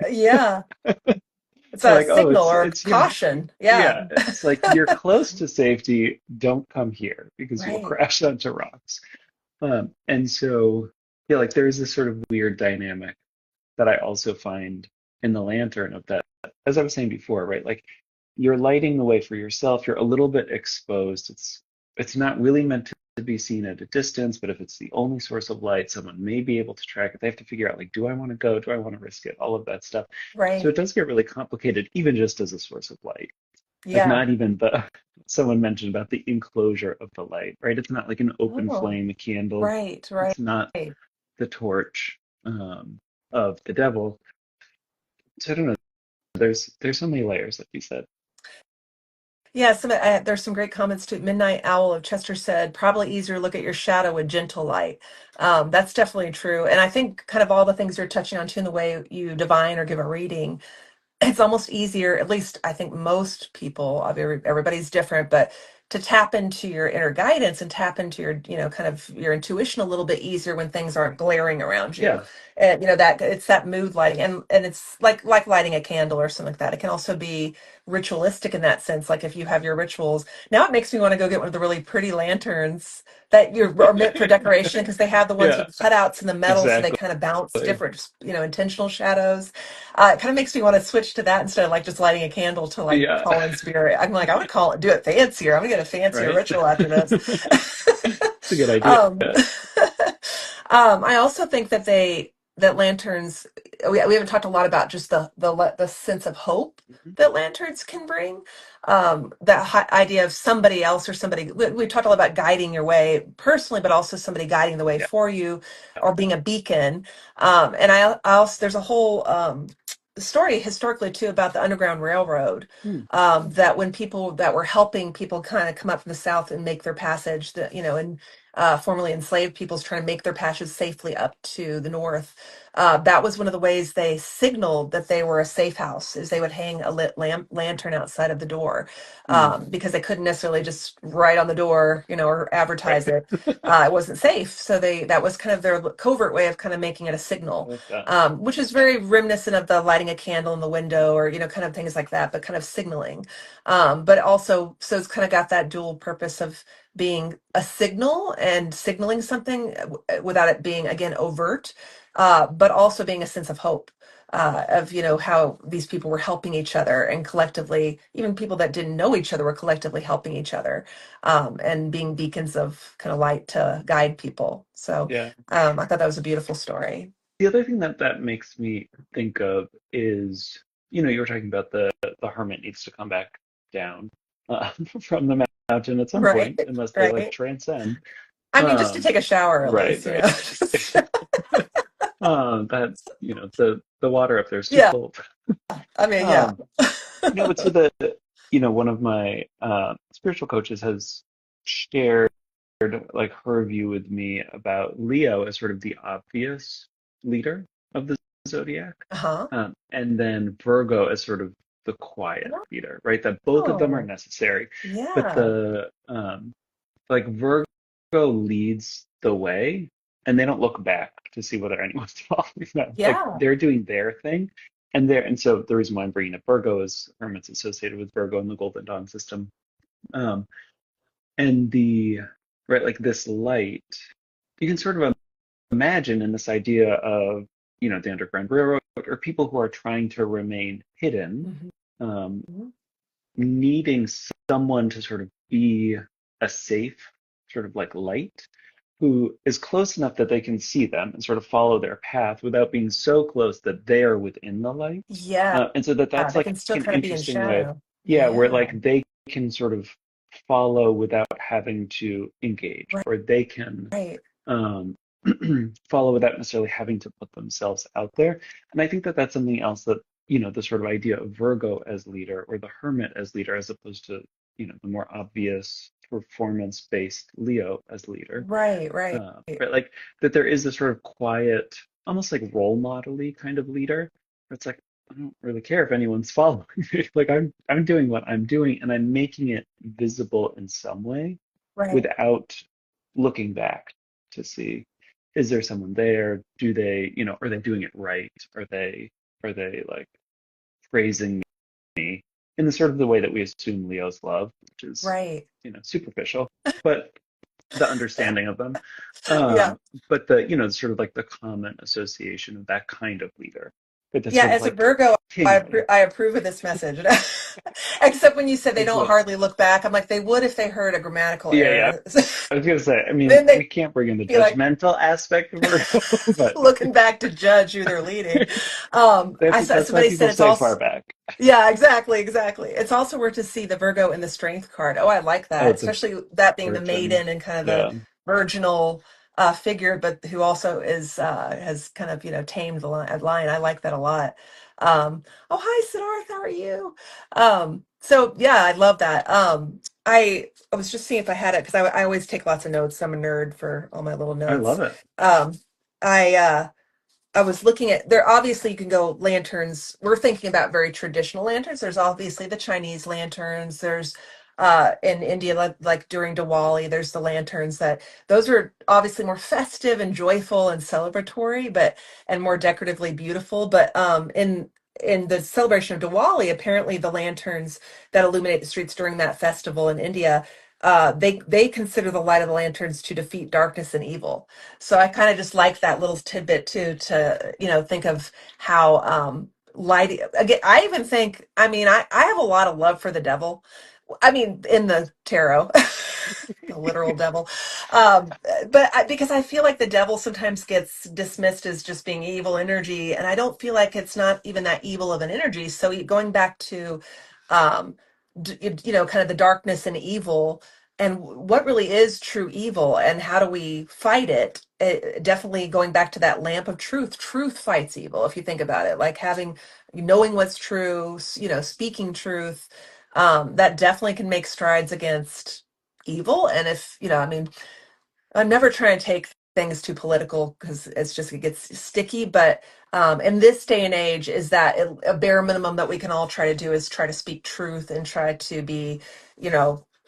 yeah. It's a Like, oh, signal it's or it's you're caution. Yeah, yeah, it's like you're close to safety, don't come here because you will right. crash onto rocks. And so yeah, like there is this sort of weird dynamic that I also find in the lantern of that, as I was saying before, right? Like you're lighting the way for yourself. You're a little bit exposed. It's not really meant to be seen at a distance, but if it's the only source of light, someone may be able to track it. They have to figure out like, do I want to go? Do I want to risk it? All of that stuff. So Right. it does get really complicated, even just as a source of light. Like Yeah. not even the someone mentioned about the enclosure of the light, right? It's not like an open Oh, flame, a candle. right, It's right. not the torch of the devil. So I don't know. There's so many layers, like you said. Yeah, there's some great comments too. Midnight Owl of Chester said, probably easier to look at your shadow with gentle light. That's definitely true. And I think kind of all the things you're touching on too in the way you divine or give a reading, it's almost easier, at least I think most people, everybody's different, but to tap into your inner guidance and tap into your, kind of your intuition a little bit easier when things aren't glaring around you. Yeah. And that it's that mood lighting, and it's like lighting a candle or something like that. It can also be ritualistic in that sense. Like if you have your rituals, now it makes me want to go get one of the really pretty lanterns that are meant for decoration because they have the ones Yeah, with cutouts in the metal, so they exactly. kind of bounce different, intentional shadows. It kind of makes me want to switch to that instead of like just lighting a candle to like Yeah, call in spirit. I'm like, I want to do it fancier. I'm gonna get a fancier right. ritual after this. It's a good idea. um, I also think that lanterns. We haven't talked a lot about just the sense of hope Mhm. that lanterns can bring. That idea of somebody else or somebody. We talked a lot about guiding your way personally, but also somebody guiding the way Yeah. for you or being a beacon. And I also there's a whole story historically too about the Underground Railroad. Hmm. That when people that were helping people kind of come up from the South and make their passage, and formerly enslaved peoples trying to make their passage safely up to the North. That was one of the ways they signaled that they were a safe house, is they would hang a lit lantern outside of the door, Hmm. because they couldn't necessarily just write on the door, or Right. advertise it. It wasn't safe, so that was kind of their covert way of kind of making it a I signal, like that. which is very reminiscent of the lighting a candle in the window or kind of things like that, but kind of signaling. But also, so it's kind of got that dual purpose of being a signal and signaling something without it being again overt, but also being a sense of hope. Of how these people were helping each other and collectively, even people that didn't know each other were collectively helping each other, and being beacons of kind of light to guide people. So Yeah. I thought that was a beautiful story. The other thing that makes me think of is, you were talking about the hermit needs to come back down uh, from the mountain at some Right, point, unless they like right. transcend. I mean, just to Um, take a shower at right, least, right. That the water up there is too Yeah, cold. I mean, yeah. Um, but so one of my spiritual coaches has shared like her view with me about Leo as sort of the obvious leader of the zodiac, Uh-huh. and then Virgo as sort of the quiet leader, right? That both of them are Oh, necessary, but yeah. the like Virgo leads the way, and they don't look back to see whether anyone's following them. Like Yeah. they're doing their thing, and so the reason why I'm bringing up Virgo is Hermit's associated with Virgo in the Golden Dawn system. Um, and the right, like this light, you can sort of imagine in this idea of, the Underground Railroad or people who are trying to remain hidden, Mhm. um, needing someone to sort of be a safe sort of like light who is close enough that they can see them and sort of follow their path without being so close that they are within the light. Yeah. And so that's They like can still an kind of be in interesting way of, shadow. yeah, where Yeah. like they can sort of follow without having to engage, Right. or they can Right. um, follow without necessarily having to put themselves out there. And I think that that's something else that, the sort of idea of Virgo as leader or the hermit as leader, as opposed to, the more obvious performance-based Leo as leader. Right. Right. Right, like that there is this sort of quiet, almost like role model-y kind of leader, where it's like, I don't really care if anyone's following me. Like I'm doing what I'm doing and I'm making it visible in some way Right. without looking back to see, is there someone there? Do they, are they doing it right? Are they like praising me in the sort of the way that we assume Leos love, which is, Right. superficial, but the understanding of them. Yeah. But the, sort of like the common association of that kind of leader. But this Yeah, sort of as a like Virgo, tingling. I approve of this message. Except when you said they It's don't a hardly look back. I'm like, they would if they heard a grammatical yeah, yeah. error. I was gonna say, I mean, Then they'd we can't bring in the be like judgmental aspect of Virgo, but looking back to judge who they're leading. I saw that's why somebody said people it's stay also far back. yeah, exactly, exactly. It's also worth to see the Virgo in the Strength card. Oh, I like Oh, that, it's a especially that being the virgin. maiden and kind of the Yeah, virginal figure, but who also is has kind of tamed the lion. I like that a lot. Oh, hi, Siddharth. How are you? So yeah, I love that. I was just seeing if I had it because I always take lots of notes. I'm a nerd for all my little I notes. love it. Um, I was looking at there. Obviously, you can go lanterns. We're thinking about very traditional lanterns. There's obviously the Chinese lanterns. There's in India, like during Diwali, there's the lanterns that those are obviously more festive and joyful and celebratory, but and more decoratively beautiful. But in the celebration of Diwali, apparently the lanterns that illuminate the streets during that festival in India, they consider the light of the lanterns to defeat darkness and evil. So I kind of just like that little tidbit too, to, think of how light again, I even think, I mean, I have a lot of love for the devil. I mean, in the tarot, the literal devil. Because I feel like the devil sometimes gets dismissed as just being evil energy, and I don't feel like it's not even that evil of an energy. So going back to, um, kind of the darkness and evil, and what really is true evil, and how do we fight it? Definitely going back to that lamp of truth. Truth fights evil, if you think about it, like knowing what's true, speaking truth. That definitely can make strides against evil. And if, I mean, I'm never trying to take things too political because it gets sticky. But in this day and age, is that a bare minimum that we can all try to do is try to speak truth and try to be,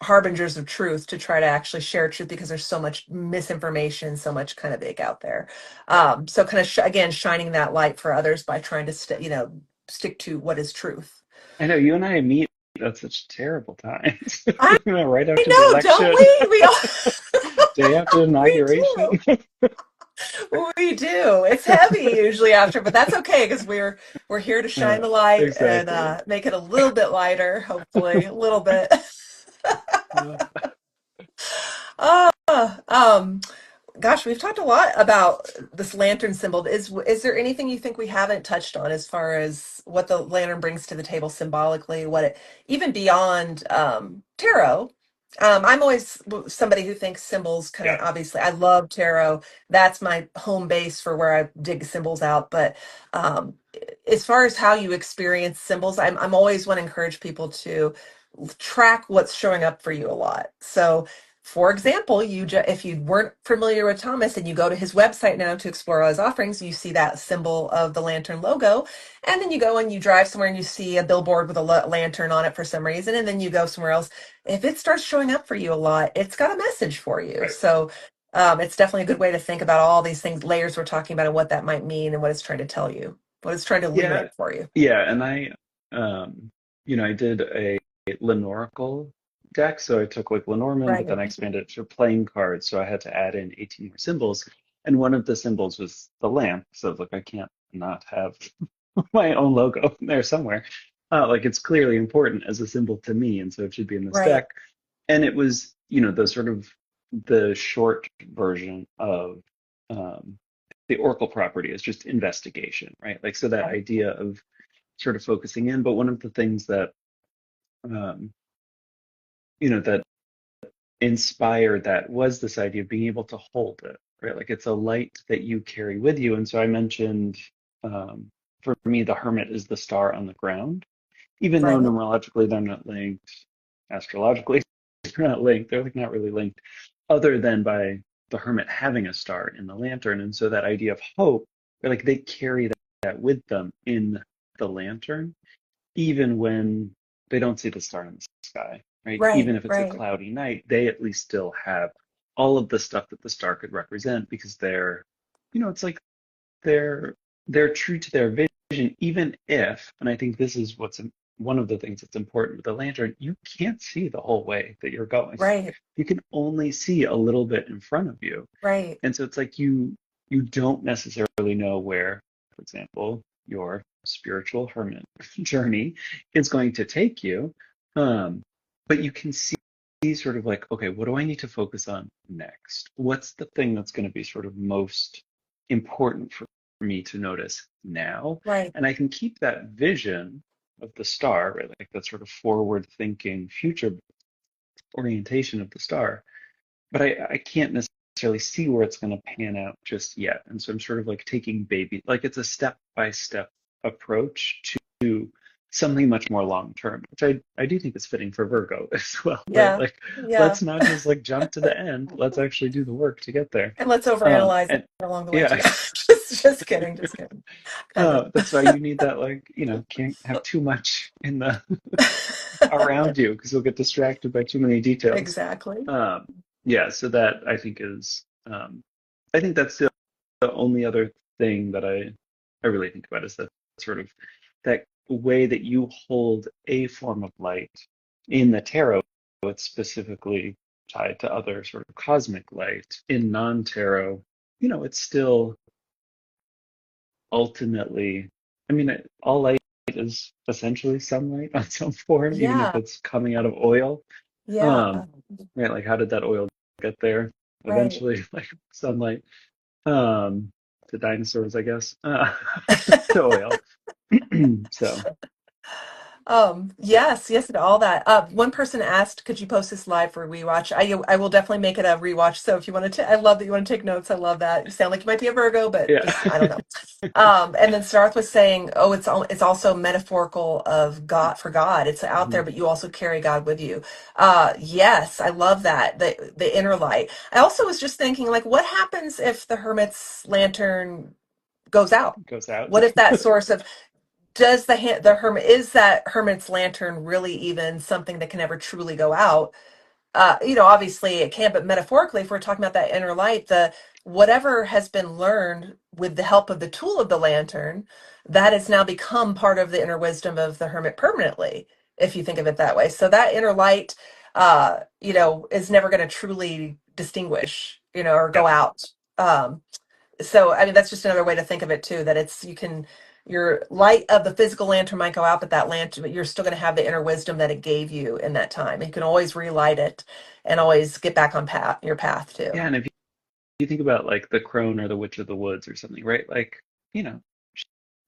harbingers of truth, to try to actually share truth, because there's so much misinformation, so much kind of big out there. So kind of again, shining that light for others by trying to stick to what is truth. I know you and I meet at such terrible times. I Right after the know, don't election, we? We all day after we inauguration. do. We do. It's heavy usually after, but that's okay because we're here to shine the light and Exactly. make it a little bit lighter, hopefully, a little bit. Uh, Uh, um, Gosh, we've talked a lot about this lantern symbol. Is there anything you think we haven't touched on as far as what the lantern brings to the table symbolically, what it even beyond tarot? I'm always somebody who thinks symbols kind yeah. of obviously. I love tarot. That's my home base for where I dig symbols out. But um, as far as how you experience symbols, I'm always want to encourage people to track what's showing up for you a lot. So for example, if you weren't familiar with Thomas and you go to his website now to explore all his offerings, you see that symbol of the lantern logo. And then you go and you drive somewhere and you see a billboard with a lantern on it for some reason. And then you go somewhere else. If it starts showing up for you a lot, it's got a message for you. Right. So it's definitely a good way to think about all these things, layers we're talking about, and what that might mean and what it's trying to tell you, what it's trying to Yeah. illuminate for you. Yeah. And um, I did a Lenorical deck. So I took like Lenormand, but Right. then I expanded it to playing cards. So I had to add in 18 more symbols. And one of the symbols was the lamp. So like I can't not have my own logo there somewhere. Like it's clearly important as a symbol to me, and so it should be in this Right. deck. And it was, the sort of the short version of um, the Oracle property is just investigation, right? Like so that Right. idea of sort of focusing in. But one of the things that um, that inspired that was this idea of being able to hold it, right? Like it's a light that you carry with you. And so I mentioned for me, the hermit is the star on the ground, even though Right. numerologically they're not linked, astrologically they're not linked, they're like not really linked, other than by the hermit having a star in the lantern. And so that idea of hope, like they carry that with them in the lantern, even when they don't see the star in the sky, right? Right. Even if it's a Right. cloudy night, they at least still have all of the stuff that the star could represent because it's like they're they're true to their vision, even if, and I think this is one of the things that's important with the lantern, you can't see the whole way that you're going. Right. You can only see a little bit in front of you. Right. And so it's like you don't necessarily know where, for example, your spiritual hermit journey is going to take you. Um, but you can see sort of like, okay, what do I need to focus on next? What's the thing that's going to be sort of most important for me to notice now? Right. And I can keep that vision of the star, right? Like that sort of forward thinking future orientation of the star, but I can't necessarily see where it's going to pan out just yet. And so I'm sort of like taking baby, like it's a step by step approach to something much more long term, which I do think is fitting for Virgo as well, right? Yeah. Like Yeah. let's not just like jump to the end. Let's actually do the work to get there. And let's overanalyze it And along the way too. yeah, Just kidding, just kidding. Kind of. that's why you need that, like, can't have too much in the around you because you'll get distracted by too many details. Exactly. Um, yeah, so that I think is, I think that's the only other thing that I really think about is that sort of that way that you hold a form of light in the tarot. It's specifically tied to other sort of cosmic light. In non-tarot, it's still ultimately, I mean, all light is essentially sunlight on some form, even if Yeah. it's coming out of oil. Yeah. Um, right, like how did that oil get there? Right. Eventually, like sunlight, to dinosaurs, I guess, to oil. So Yes, yes, and all that. One person asked, could you post this live for a rewatch? I will definitely make it a rewatch. So if you want to, I love that you want to take notes. I love that. You sound like you might be a Virgo, but yeah, just, I don't know. And then Starth was saying, oh, it's also metaphorical of God for God. It's out there, Mhm. but you also carry God with you. Yes, I love that. The inner light. I also was just thinking, like, what happens if the hermit's lantern goes out? Goes out. What if that source of does the hermit is that hermit's lantern really even something that can ever truly go out? Obviously it can, but metaphorically, if we're talking about that inner light, the whatever has been learned with the help of the tool of the lantern, that has now become part of the inner wisdom of the hermit permanently, if you think of it that way. So that inner light, is never going to truly distinguish, or go Yeah, out. So I mean that's just another way to think of it too, that it's you can your light of the physical lantern might go out, but that lantern, but you're still going to have the inner wisdom that it gave you in that time. You can always relight it and always get back on your path yeah. too. And if you think about like the crone or the witch of the woods or something, right? Like,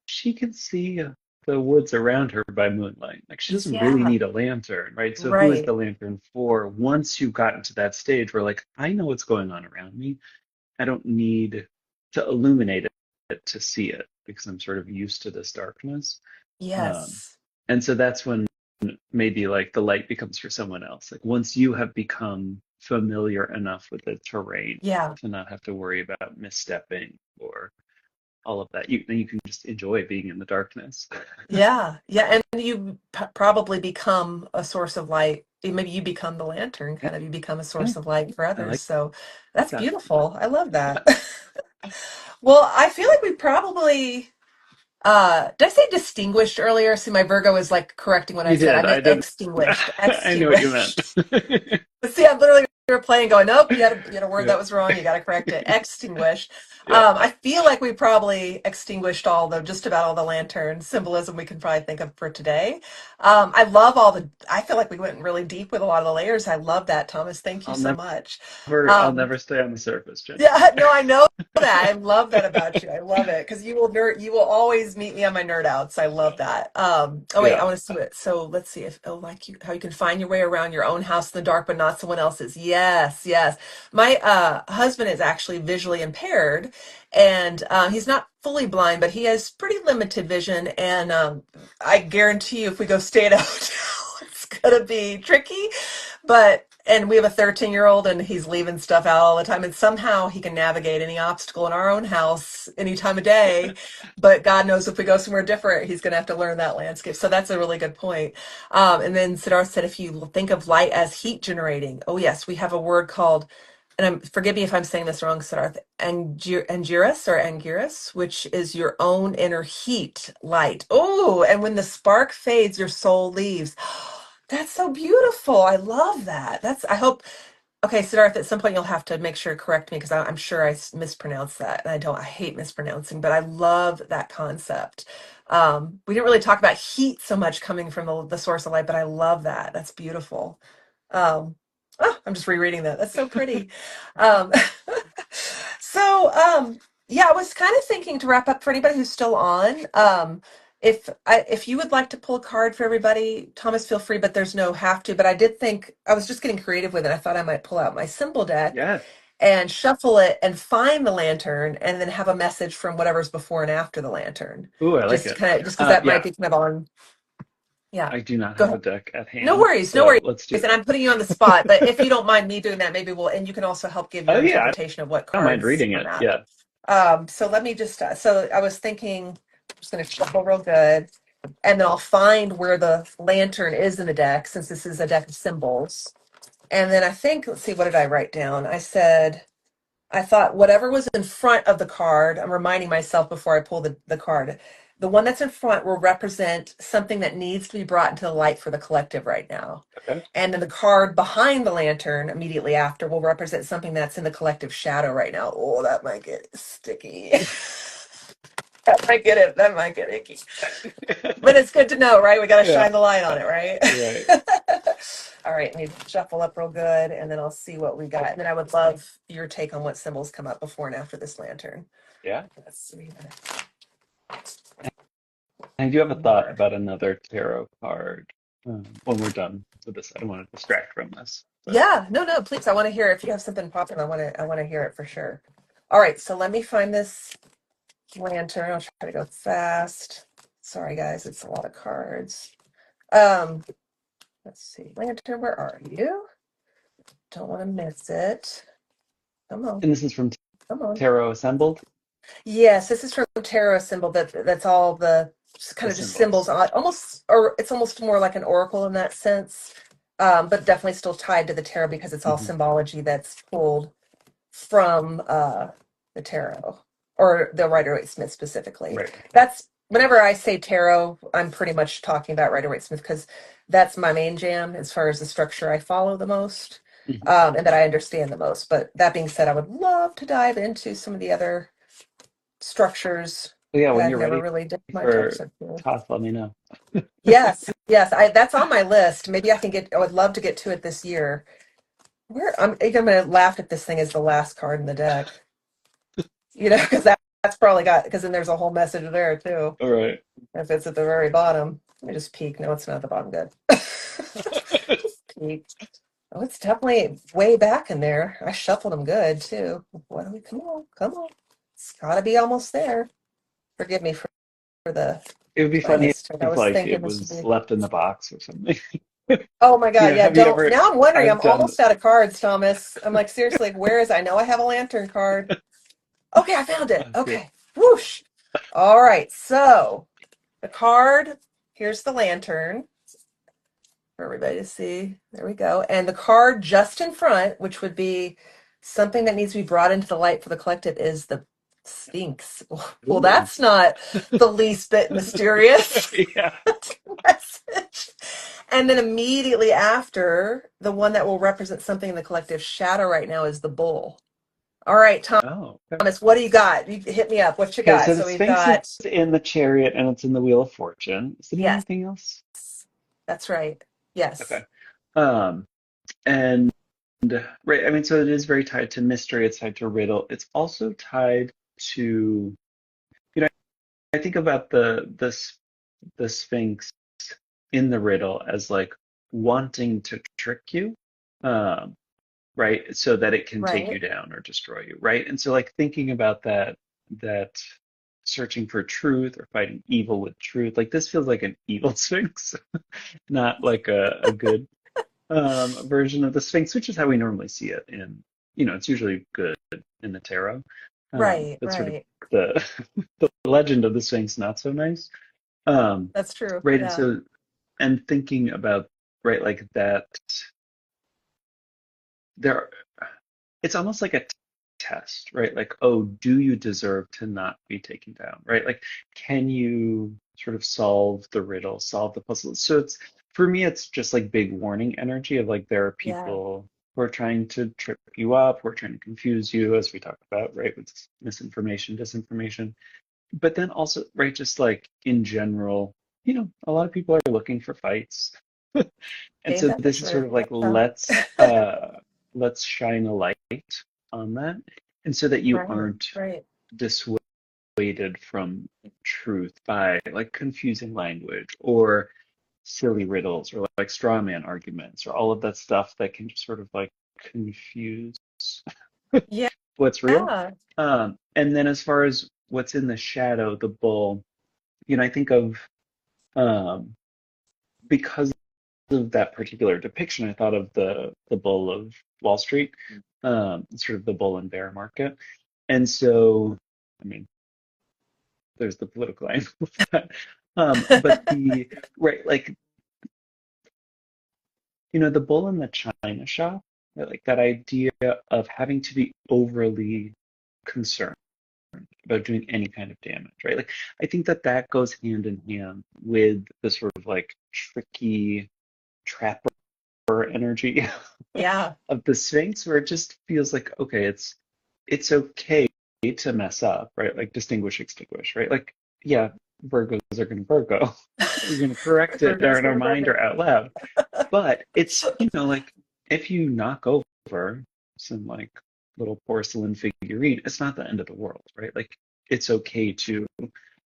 she can see the woods around her by moonlight. Like she doesn't really Yeah, need a lantern, right? So who is right. the lantern for? Once you've gotten to that stage where like I know what's going on around me, I don't need to illuminate it to see it because I'm sort of used to this darkness. Um, Yes. and so that's when maybe like the light becomes for someone else. Like once you have become familiar enough with the terrain Yeah. to not have to worry about misstepping or all of that, then you can just enjoy being in the darkness. Yeah. Yeah. And you probably become a source of light. Maybe you become the lantern, Yeah, kind of, you become a yeah, source of light for I others. So like that's that. beautiful. I love that. Well, I feel like we probably did I say distinguished earlier? See, my Virgo is like correcting what I You said. I did. I meant didn't. extinguished. I knew what you meant. Extinguished. See, I'm literally replaying, going, nope, you had a word that was wrong. You got to correct it. Extinguished. Yeah. I feel like we probably extinguished just about all the lantern symbolism we can probably think of for today. I love I feel like we went really deep with a lot of the layers. I love that, Thomas. Thank you I'll so much. I'll Um, never stay on the surface, Jenny. yeah, no, I know that. I love that about you. I love it because you will always meet me on my nerd outs. I love that. Oh wait, I Yeah. want to see it. So let's see if like how you can find your way around your own house in the dark, but not someone else's. Yes, yes. My husband is actually visually impaired, and he's not fully blind, but he has pretty limited vision. And I guarantee you, if we go stay at a hotel, it's gonna be tricky, and we have a 13-year-old and he's leaving stuff out all the time. And somehow he can navigate any obstacle in our own house any time of day. But God knows if we go somewhere different, he's going to have to learn that landscape. So that's a really good point. And then Siddharth said, if you think of light as heat generating, oh, yes, we have a word called, and forgive me if I'm saying this wrong, Siddharth, Angiras or Angiras, which is your own inner heat light. Oh, and when the spark fades, your soul leaves. That's so beautiful. I love that. I hope, Okay, Siddharth, at some point you'll have to make sure to correct me because I'm sure mispronounced that. And I hate mispronouncing, but I love that concept. We didn't really talk about heat so much coming from the source of light, but I love that. That's beautiful. Um, oh, I'm just rereading that. That's so pretty. Um, so, yeah, I was kind of thinking to wrap up for anybody who's still on. If you would like to pull a card for everybody, Thomas, feel free, but there's no have to. But I did think I was just getting creative with it. I thought I might pull out my symbol deck Yeah. and shuffle it and find the lantern and then have a message from whatever's before and after the lantern. Ooh, I like Just it. kind of just because that might Yeah, be kind of on. Yeah. I do not Go have a ahead. deck at No hand, worries, no so worries. let's do And that. I'm putting you on the spot, but if you don't mind me doing that, maybe we'll, and you can also help give Oh your yeah, interpretation of what I don't mind cards reading come it. out. Yeah. So let me just, so I was thinking, I'm just going to shuffle real good, and then I'll find where the lantern is in the deck, since this is a deck of symbols. And then I think, let's see, what did I write down? I thought whatever was in front of the card, I'm reminding myself before I pull the card, the one that's in front will represent something that needs to be brought into the light for the collective right now. Okay. And then the card behind the lantern immediately after will represent something that's in the collective shadow right now. Oh, that might get sticky. That might get icky. But it's good to know, right? We got to Yeah. shine the light on it, right? Right. All right, let me shuffle up real good and then I'll see what we got. And then I would love your take on what symbols come up before and after this lantern. Yeah. Let's see. I do have a thought More. about another tarot card when we're done with this. I don't want to distract from this, but Yeah, no, no, please. I want to hear if you have something popping. I want to hear it for sure. All right, so let me find this lantern. I'll try to go fast. Sorry, guys, it's a lot of cards. Um, let's see. Lantern, where are you? Don't want to miss it. Come on, and this is from come on. Tarot Assembled, Yes, this is from Tarot symbol. That's all the the kind of just symbols symbols. on almost, or it's almost more like an oracle in that sense. But definitely still tied to the tarot because it's all Hmm. symbology that's pulled from the tarot or the Rider-Waite-Smith specifically. Right. That's whenever I say tarot, I'm pretty much talking about Rider-Waite-Smith because that's my main jam as far as the structure I follow the most, Hmm. and that I understand the most. But that being said, I would love to dive into some of the other structures So yeah, that when I've you're never ready really dipped my toes for into. toss, let me know. Yes, yes, I that's on my list. Maybe I can get. I would love to get to it this year. Where I'm even gonna laugh at this thing as the last card in the deck. Because that's probably got because then there's a whole message there too. All right. If it's at the very bottom, let me just peek. No, it's not at the bottom. Good. Just peek. Oh, it's definitely way back in there. I shuffled them good too. What do we? Come on, come on. It's got to be almost there. Forgive me for the It would be my funny history. I if was like thinking it this would was be. left in the box or something. Oh my God, yeah, Have you don't. ever? Now I'm wondering, I've I'm done. almost out of cards, Thomas. I'm like, seriously, where is I know I have a lantern card. Okay, I found it. Good. Okay. Whoosh. All right, so the card, here's the lantern for everybody to see. There we go. And the card just in front, which would be something that needs to be brought into the light for the collective, is the Sphinx. Well, Ooh. that's not the least bit mysterious. Yeah. Message. And then immediately after, the one that will represent something in the collective shadow right now is the bull. All right, Oh. Thomas, what do you got? You hit me up. What you Okay, got? so the So we've Sphinx is got, in the Chariot and it's in the Wheel of Fortune. Is it in yes, anything else? that's right. Yes, Okay. Um, and right, I mean, so it is very tied to mystery, it's tied to riddle. It's also tied to, you know, I think about the Sphinx in the riddle as like wanting to trick you, um, right? So that it can take you right. down or destroy you, right? And so like thinking about that searching for truth or fighting evil with truth, like this feels like an evil Sphinx, not like a good version of the Sphinx, which is how we normally see it in, it's usually good in the tarot. Right, But sort of right. the the legend of the Sphinx not so nice. Um, That's true. right, and Yeah, so and thinking about right like that there it's almost like a test, right? Like, oh, do you deserve to not be taken down, right? Like, can you sort of solve the riddle, solve the puzzle? So it's for me, it's just like big warning energy of like there are yeah, people. who are trying to trip you up, who are trying to confuse you, as we talked about, right, with misinformation, disinformation. But then also, right, just like in general, a lot of people are looking for fights. And Hey, so that's this is sort true. of like Yeah. let's shine a light on that, and so that you Right. aren't Right. dissuaded from truth by like confusing language or silly riddles or like straw man arguments or all of that stuff that can just sort of like confuse Yeah. what's real. And then as far as what's in the shadow, the bull, I think of um, because of that particular depiction, I thought of the bull of Wall Street, sort of the bull and bear market. And so, I mean, there's the political angle of that. But the right, like, the bull in the china shop, right, like that idea of having to be overly concerned about doing any kind of damage, right? Like, I think that that goes hand in hand with the sort of like tricky trapper energy Yeah. of the Sphinx, where it just feels like, okay, it's okay to mess up, right? Like distinguish, extinguish, right? Like, yeah, Virgos are going to Virgo. We're going to correct it Virgo's in our gonna mind Virgo. or out loud. But it's, like if you knock over some like little porcelain figurine, it's not the end of the world, right? Like it's okay to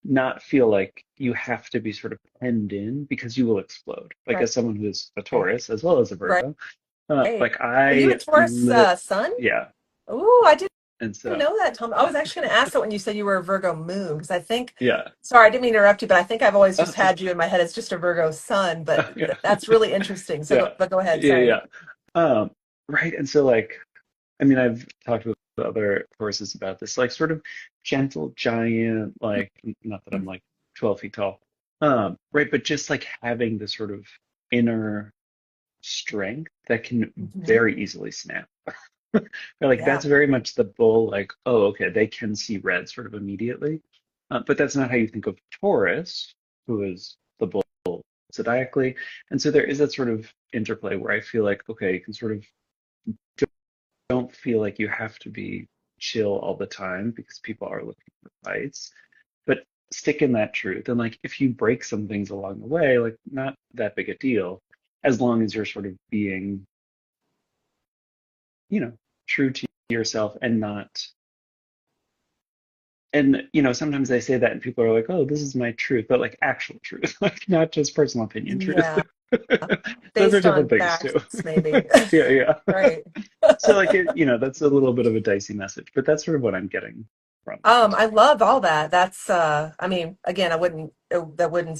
not feel like you have to be sort of penned in because you will explode. Like Right. as someone who's a Taurus as well as a Right. Virgo, Right. like Are you a I Taurus sun? yeah, Oh, I didn't and even so know that, Tom. I was actually going to ask that when you said you were a Virgo moon, because I think, yeah, sorry, I didn't mean to interrupt you, but I think I've always oh, just had you in my head as just a Virgo sun, but yeah, that's really interesting. So yeah, but go ahead. yeah, Sorry. yeah. Right, and so like I mean, I've talked with other Tauruses about this, like sort of gentle giant, like not that I'm like 12 feet tall, right, but just like having this sort of inner strength that can Mhm. very easily snap. Like Yeah. that's very much the bull, like, oh, okay, they can see red sort of immediately. But that's not how you think of Taurus, who is the bull zodiacally. And so there is that sort of interplay where I feel like, okay, you can sort of don't feel like you have to be chill all the time because people are looking for fights, but stick in that truth. And like if you break some things along the way, like not that big a deal, as long as you're sort of being, you know, true to yourself and not and sometimes I say that and people are like, oh, this is my truth, but like actual truth, like not just personal opinion truth. Yeah. Those are Based different on things too. facts, maybe. Yeah, yeah. Right. So like that's a little bit of a dicey message, but that's sort of what I'm getting from it. I love all that. That's I mean, again, I wouldn't that wouldn't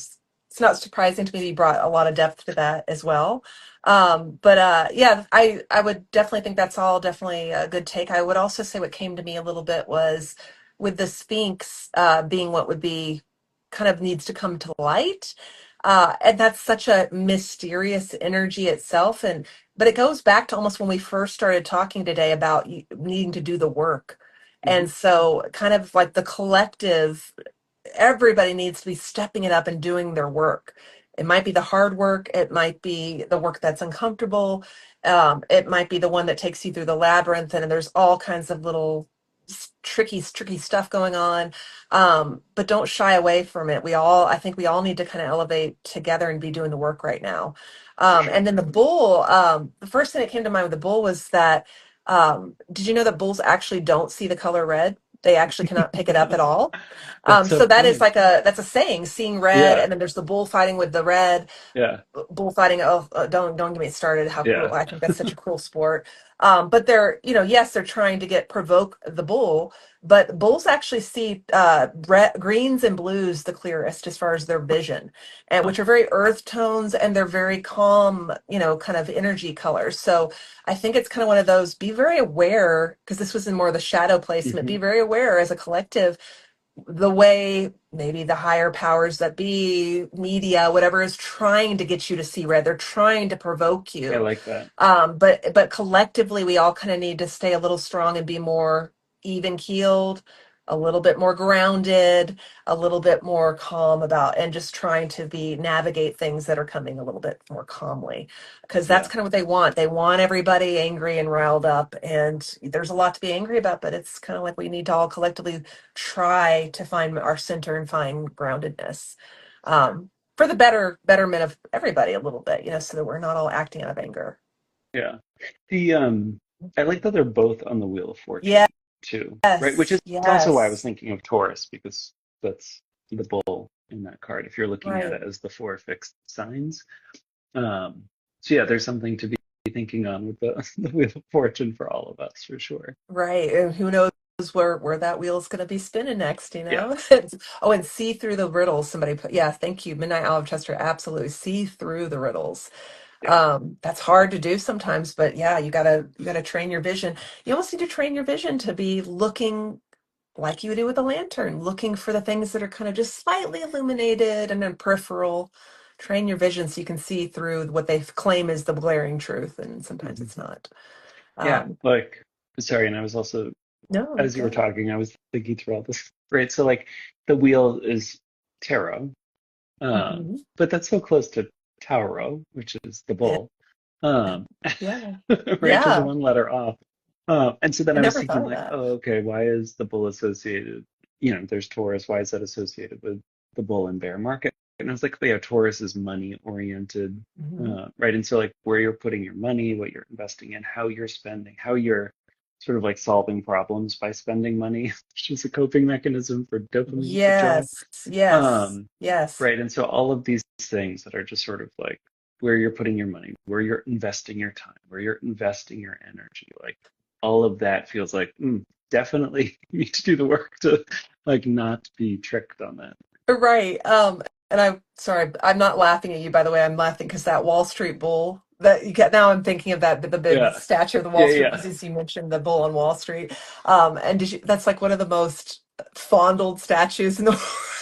it's not surprising to me that you brought a lot of depth to that as well. But yeah, I would definitely think that's all definitely a good take. I would also say what came to me a little bit was with the Sphinx being what would be kind of needs to come to light. And that's such a mysterious energy itself. And but it goes back to almost when we first started talking today about needing to do the work. Hmm. And so, kind of like the collective, everybody needs to be stepping it up and doing their work. It might be the hard work, it might be the work that's uncomfortable, it might be the one that takes you through the labyrinth, and there's all kinds of little tricky stuff going on. But don't shy away from it. I think we all need to kind of elevate together and be doing the work right now. For And sure. then the bull, the first thing that came to mind with the bull was that did you know that bulls actually don't see the color red? They actually cannot pick it up at all. That's So so that is funny. like that's a saying, seeing red, Yeah, and then there's the bull fighting with the red, yeah, bullfighting. Oh, don't get me started. How cruel! yeah. I think that's such a cruel sport. But they're, yes, they're trying to provoke the bull, but bulls actually see greens and blues the clearest as far as their vision, and Huh. which are very earth tones, and they're very calm, kind of energy colors. So I think it's kind of one of those. Be very aware, because this was in more of the shadow placement. Be Hmm. very aware as a collective the way maybe the higher powers that be, media, whatever, is trying to get you to see red. They're trying to provoke I you. like that. But collectively, we all kind of need to stay a little strong and be more even keeled, a little bit more grounded, a little bit more calm about, and just trying to be navigate things that are coming a little bit more calmly, because that's Yeah. kind of what they want. They want everybody angry and riled up, and there's a lot to be angry about, but it's kind of like we need to all collectively try to find our center and find groundedness. For the betterment of everybody a little bit, so that we're not all acting out of anger. Yeah. The I like that they're both on the Wheel of Yes, Fortune too, right? Which is also why I was yes, thinking of Taurus, because that's the bull in that card, if you're looking at right, it as the four fixed signs. Um, so yeah, there's something to be thinking on with the, the Wheel of Fortune for all of us for sure. right. And who knows where that wheel's going to be spinning next, you Yeah, know? Oh, and see through the riddles. Somebody put, yeah, thank you. Midnight Olive Chester, absolutely. See through the riddles. yeah. That's hard to do sometimes, but yeah, you gotta train your vision. You almost need to train your vision to be looking like you do with a lantern, looking for the things that are kind of just slightly illuminated and then peripheral. Train your vision so you can see through what they claim is the glaring truth, and sometimes Mhm. it's not. Yeah, Um, like sorry, and I was also no, you're as you were good. talking, I was thinking through all this, right? So like the wheel is tarot, Hmm. but that's so close to Tauro, which is the Yeah, bull, um, yeah, right? Just yeah. one letter off. And so then I I was never thinking thought of like, that. oh, okay, why is the bull associated? There's Taurus. Why is that associated with the bull and bear market? And I was like, oh, yeah, Taurus is money oriented, Hmm. right? And so like where you're putting your money, what you're investing in, how you're spending, how you're sort of like solving problems by spending money, which is a coping mechanism for dopamine, for joy. Yes, yes, Um, yes. right. And so all of these things that are just sort of like where you're putting your money, where you're investing your time, where you're investing your energy, like all of that feels like definitely you need to do the work to like not be tricked on that. Right. And I'm sorry, I'm not laughing at you, by the way. I'm laughing because that Wall Street bull that you get now, I'm thinking of that the big Yeah. statue of the Wall Yeah. Street Yeah. because as you mentioned the bull on Wall Street. And that's like one of the most fondled statues in the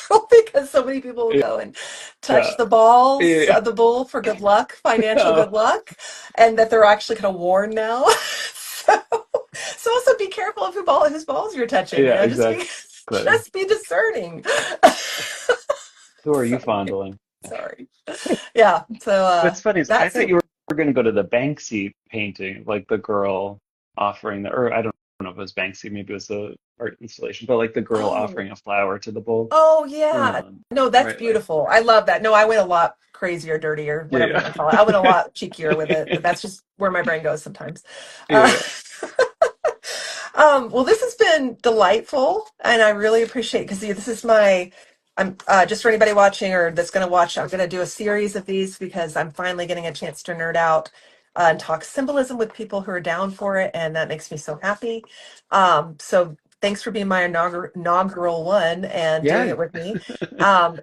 world because so many people will go and touch Yeah. the Yeah. balls Yeah. of the bull for good luck, financial Oh, good luck, and that they're actually kind of worn now. So, so also be careful of whose balls you're touching, yeah, just exactly. be just be discerning. Who are you Sorry. fondling? Sorry. Yeah. So What's funny is I that's thought it. you were going to go to the Banksy painting, like the girl offering the, or I don't know if it was Banksy, maybe it was the art installation, but like the girl Oh, offering a flower to the bull. oh yeah. No, that's Right, like, beautiful. I love that. No, I went a lot crazier, dirtier, yeah, whatever you want to call it. I went a lot cheekier with it, but that's just where my brain goes sometimes. yeah, Uh, yeah. well, this has been delightful, and I really appreciate because this is my. I'm just for anybody watching or that's going to watch. I'm going to do a series of these because I'm finally getting a chance to nerd out and talk symbolism with people who are down for it, and that makes me so happy. So thanks for being my inaugural one and doing Yeah. it with me.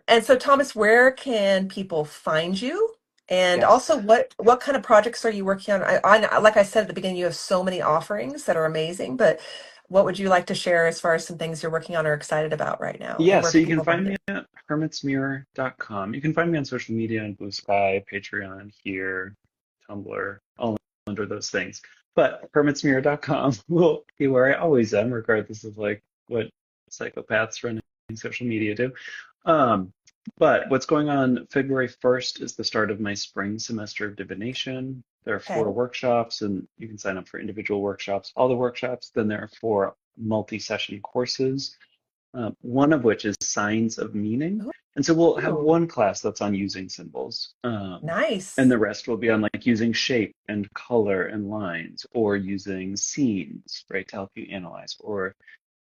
And so, Thomas, where can people find you? And Yes. also, what kind of projects are you working on? Like I said at the beginning, you have so many offerings that are amazing, but what would you like to share as far as some things you're working on or excited about right now? And Yeah, where so can you can people find find you? me at hermitsmirror.com. You can find me on social media on Blue Sky, Patreon, here, Tumblr, all under those things. But hermitsmirror.com will be where I always am, regardless of like what psychopaths running social media do. Um, but what's going on February 1st is the start of my spring semester of divination. There are Okay. 4 workshops, and you can sign up for individual workshops, all the workshops. Then there are 4 multi-session courses, one of which is Signs of Meaning. And so we'll have Ooh, one class that's on using symbols, and nice. the rest will be on like using shape and color and lines, or using scenes, right, to help you analyze, or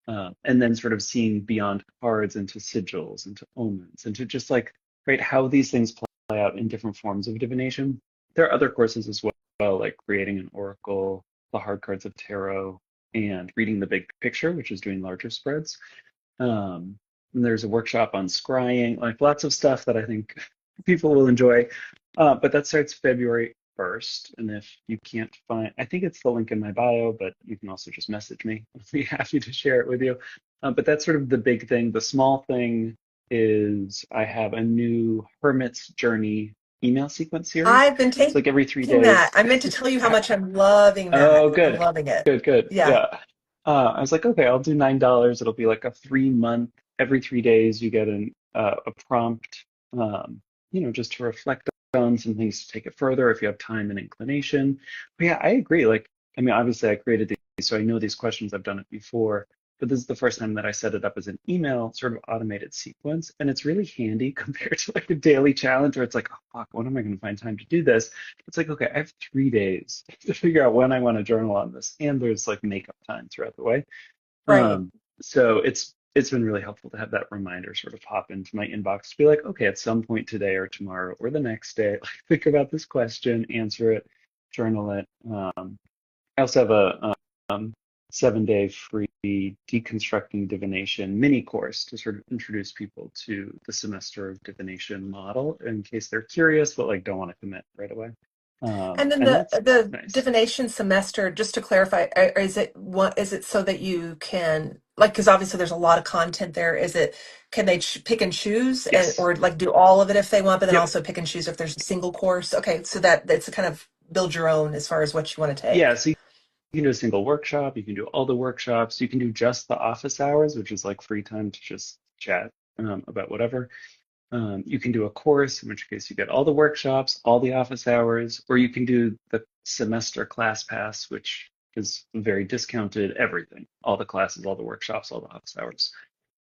and then sort of seeing beyond cards into sigils, into omens, into just like, right, how these things play out in different forms of divination. There are other courses as well, like creating an oracle, the hard cards of tarot, and reading the big picture, which is doing larger spreads. And there's a workshop on scrying, like lots of stuff that I think people will enjoy. But that starts February 1st. And if you can't find, I think it's the link in my bio, but you can also just message me. I'll be happy to share it with you. But that's sort of the big thing. The small thing is I have a new Hermit's Journey email sequence series. I've been It's like every three taking that. days. I meant to tell you how much I'm loving that. Oh, I'm good, loving it. good, good. Yeah. Yeah. I was like, okay, I'll do $9. It'll be like a 3 month, every 3 days you get a prompt, just to reflect on some things to take it further if you have time and inclination. But yeah, I agree. Like, I mean, obviously I created these, so I know these questions, I've done it before, but this is the first time that I set it up as an email sort of automated sequence. And it's really handy compared to like a daily challenge where it's like, oh, fuck, when am I going to find time to do this? It's like, okay, I have 3 days to figure out when I want to journal on this. And there's like makeup time throughout the way. Right. So it's been really helpful to have that reminder sort of pop into my inbox to be like, okay, at some point today or tomorrow or the next day, like think about this question, answer it, journal it. I also have a 7-day free deconstructing divination mini course to sort of introduce people to the semester of divination model in case they're curious but like don't want to commit right away. And then And the that's the nice. divination semester, just to clarify, is it so that you can like because obviously there's a lot of content there. Is it can they pick and choose and Yes. or like do all of it if they want, but then Yep. also pick and choose if there's a single course? Okay, so that it's a kind of build your own as far as what you want to Yeah. take. So you can do a single workshop. You can do all the workshops. You can do just the office hours, which is like free time to just chat about whatever. You can do a course, in which case you get all the workshops, all the office hours, or you can do the semester class pass, which is very discounted everything, all the classes, all the workshops, all the office hours.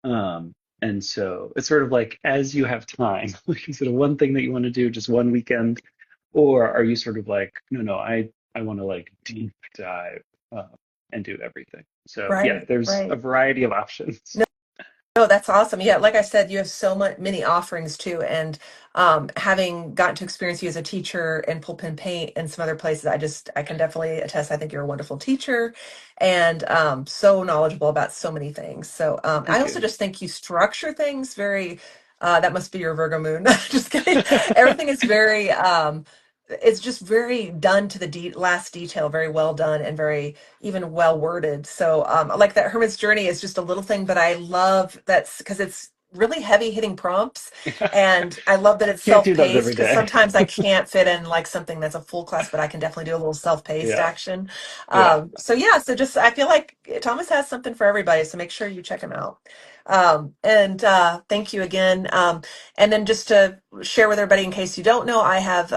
Um, and so it's sort of like as you have time, like is it a one thing that you want to do just one weekend, or are you sort of like, no, no, I want to like deep dive uh, and do everything. So yeah, Right, there's a right. variety of options. No, Oh, that's awesome. Yeah, like I said, you have so much many offerings too. And having gotten to experience you as a teacher in Pulp and Paint and some other places, I can definitely attest. I think you're a wonderful teacher and so knowledgeable about so many things. So I Thank also you. just think you structure things very, that must be your Virgo moon. Just kidding. Everything is very, it's just very done to the last detail, very well done and very even well worded. So like that Hermit's Journey is just a little thing, but I love that's because it's really heavy hitting prompts. And I love that it's Can't do those self-paced every because day. sometimes I can't fit in like something that's a full class, but I can definitely do a little self-paced Yeah, action. yeah. So yeah, so just I feel like Thomas has something for everybody. So make sure you check him out. And thank you again. And then just to share with everybody in case you don't know, I have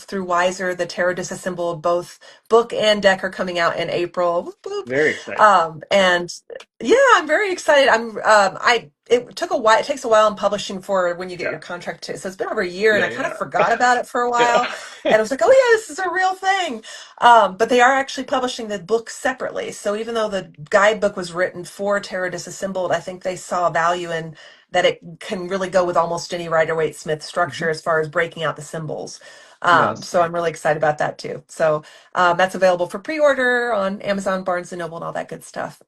through Wiser, the Tarot Disassembled, both book and deck are coming out in April. Whoop, whoop. Very exciting. And yeah, I'm very excited. It took a while, it takes a while in publishing for when you get your Yeah, contract to, so it's been over a year and I kind of yeah, forgot about it for a yeah. while. And I was like, oh yeah, this is a real thing. But they are actually publishing the book separately. So even though the guidebook was written for Tarot Disassembled, I think they saw value in that it can really go with almost any Rider-Waite-Smith structure Mhm. as far as breaking out the symbols. Yes. So I'm really excited about that too. So that's available for pre-order on Amazon, Barnes and Noble, and all that good stuff.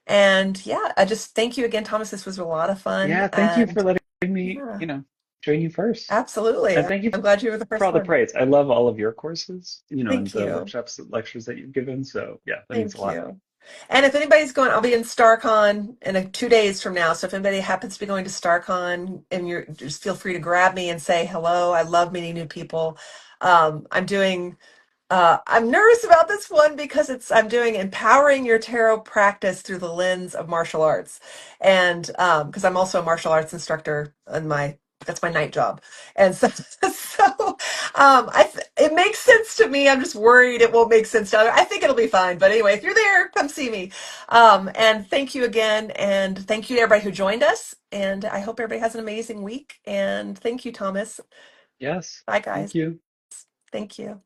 And yeah, I just thank you again, Thomas. This was a lot of fun. Yeah, thank you for And letting me, yeah, join you first. absolutely. And thank you I'm glad you were the for first all the one. praise. I love all of your courses, and Thank the you. workshops, lectures that you've given. So yeah, that means a Thank lot. you. And if anybody's going, I'll be in StarCon in 2 days from now. So if anybody happens to be going to StarCon and you're just feel free to grab me and say hello. I love meeting new people. I'm doing I'm nervous about this one because I'm doing empowering your tarot practice through the lens of martial arts, and because I'm also a martial arts instructor and that's my night job, and so it makes sense to me. I'm just worried it won't make sense to others. I think it'll be fine, but anyway, if you're there, come see me. And thank you again, and thank you to everybody who joined us, and I hope everybody has an amazing week. And thank you, Thomas. Yes. Bye, Thank guys. you. Thank you.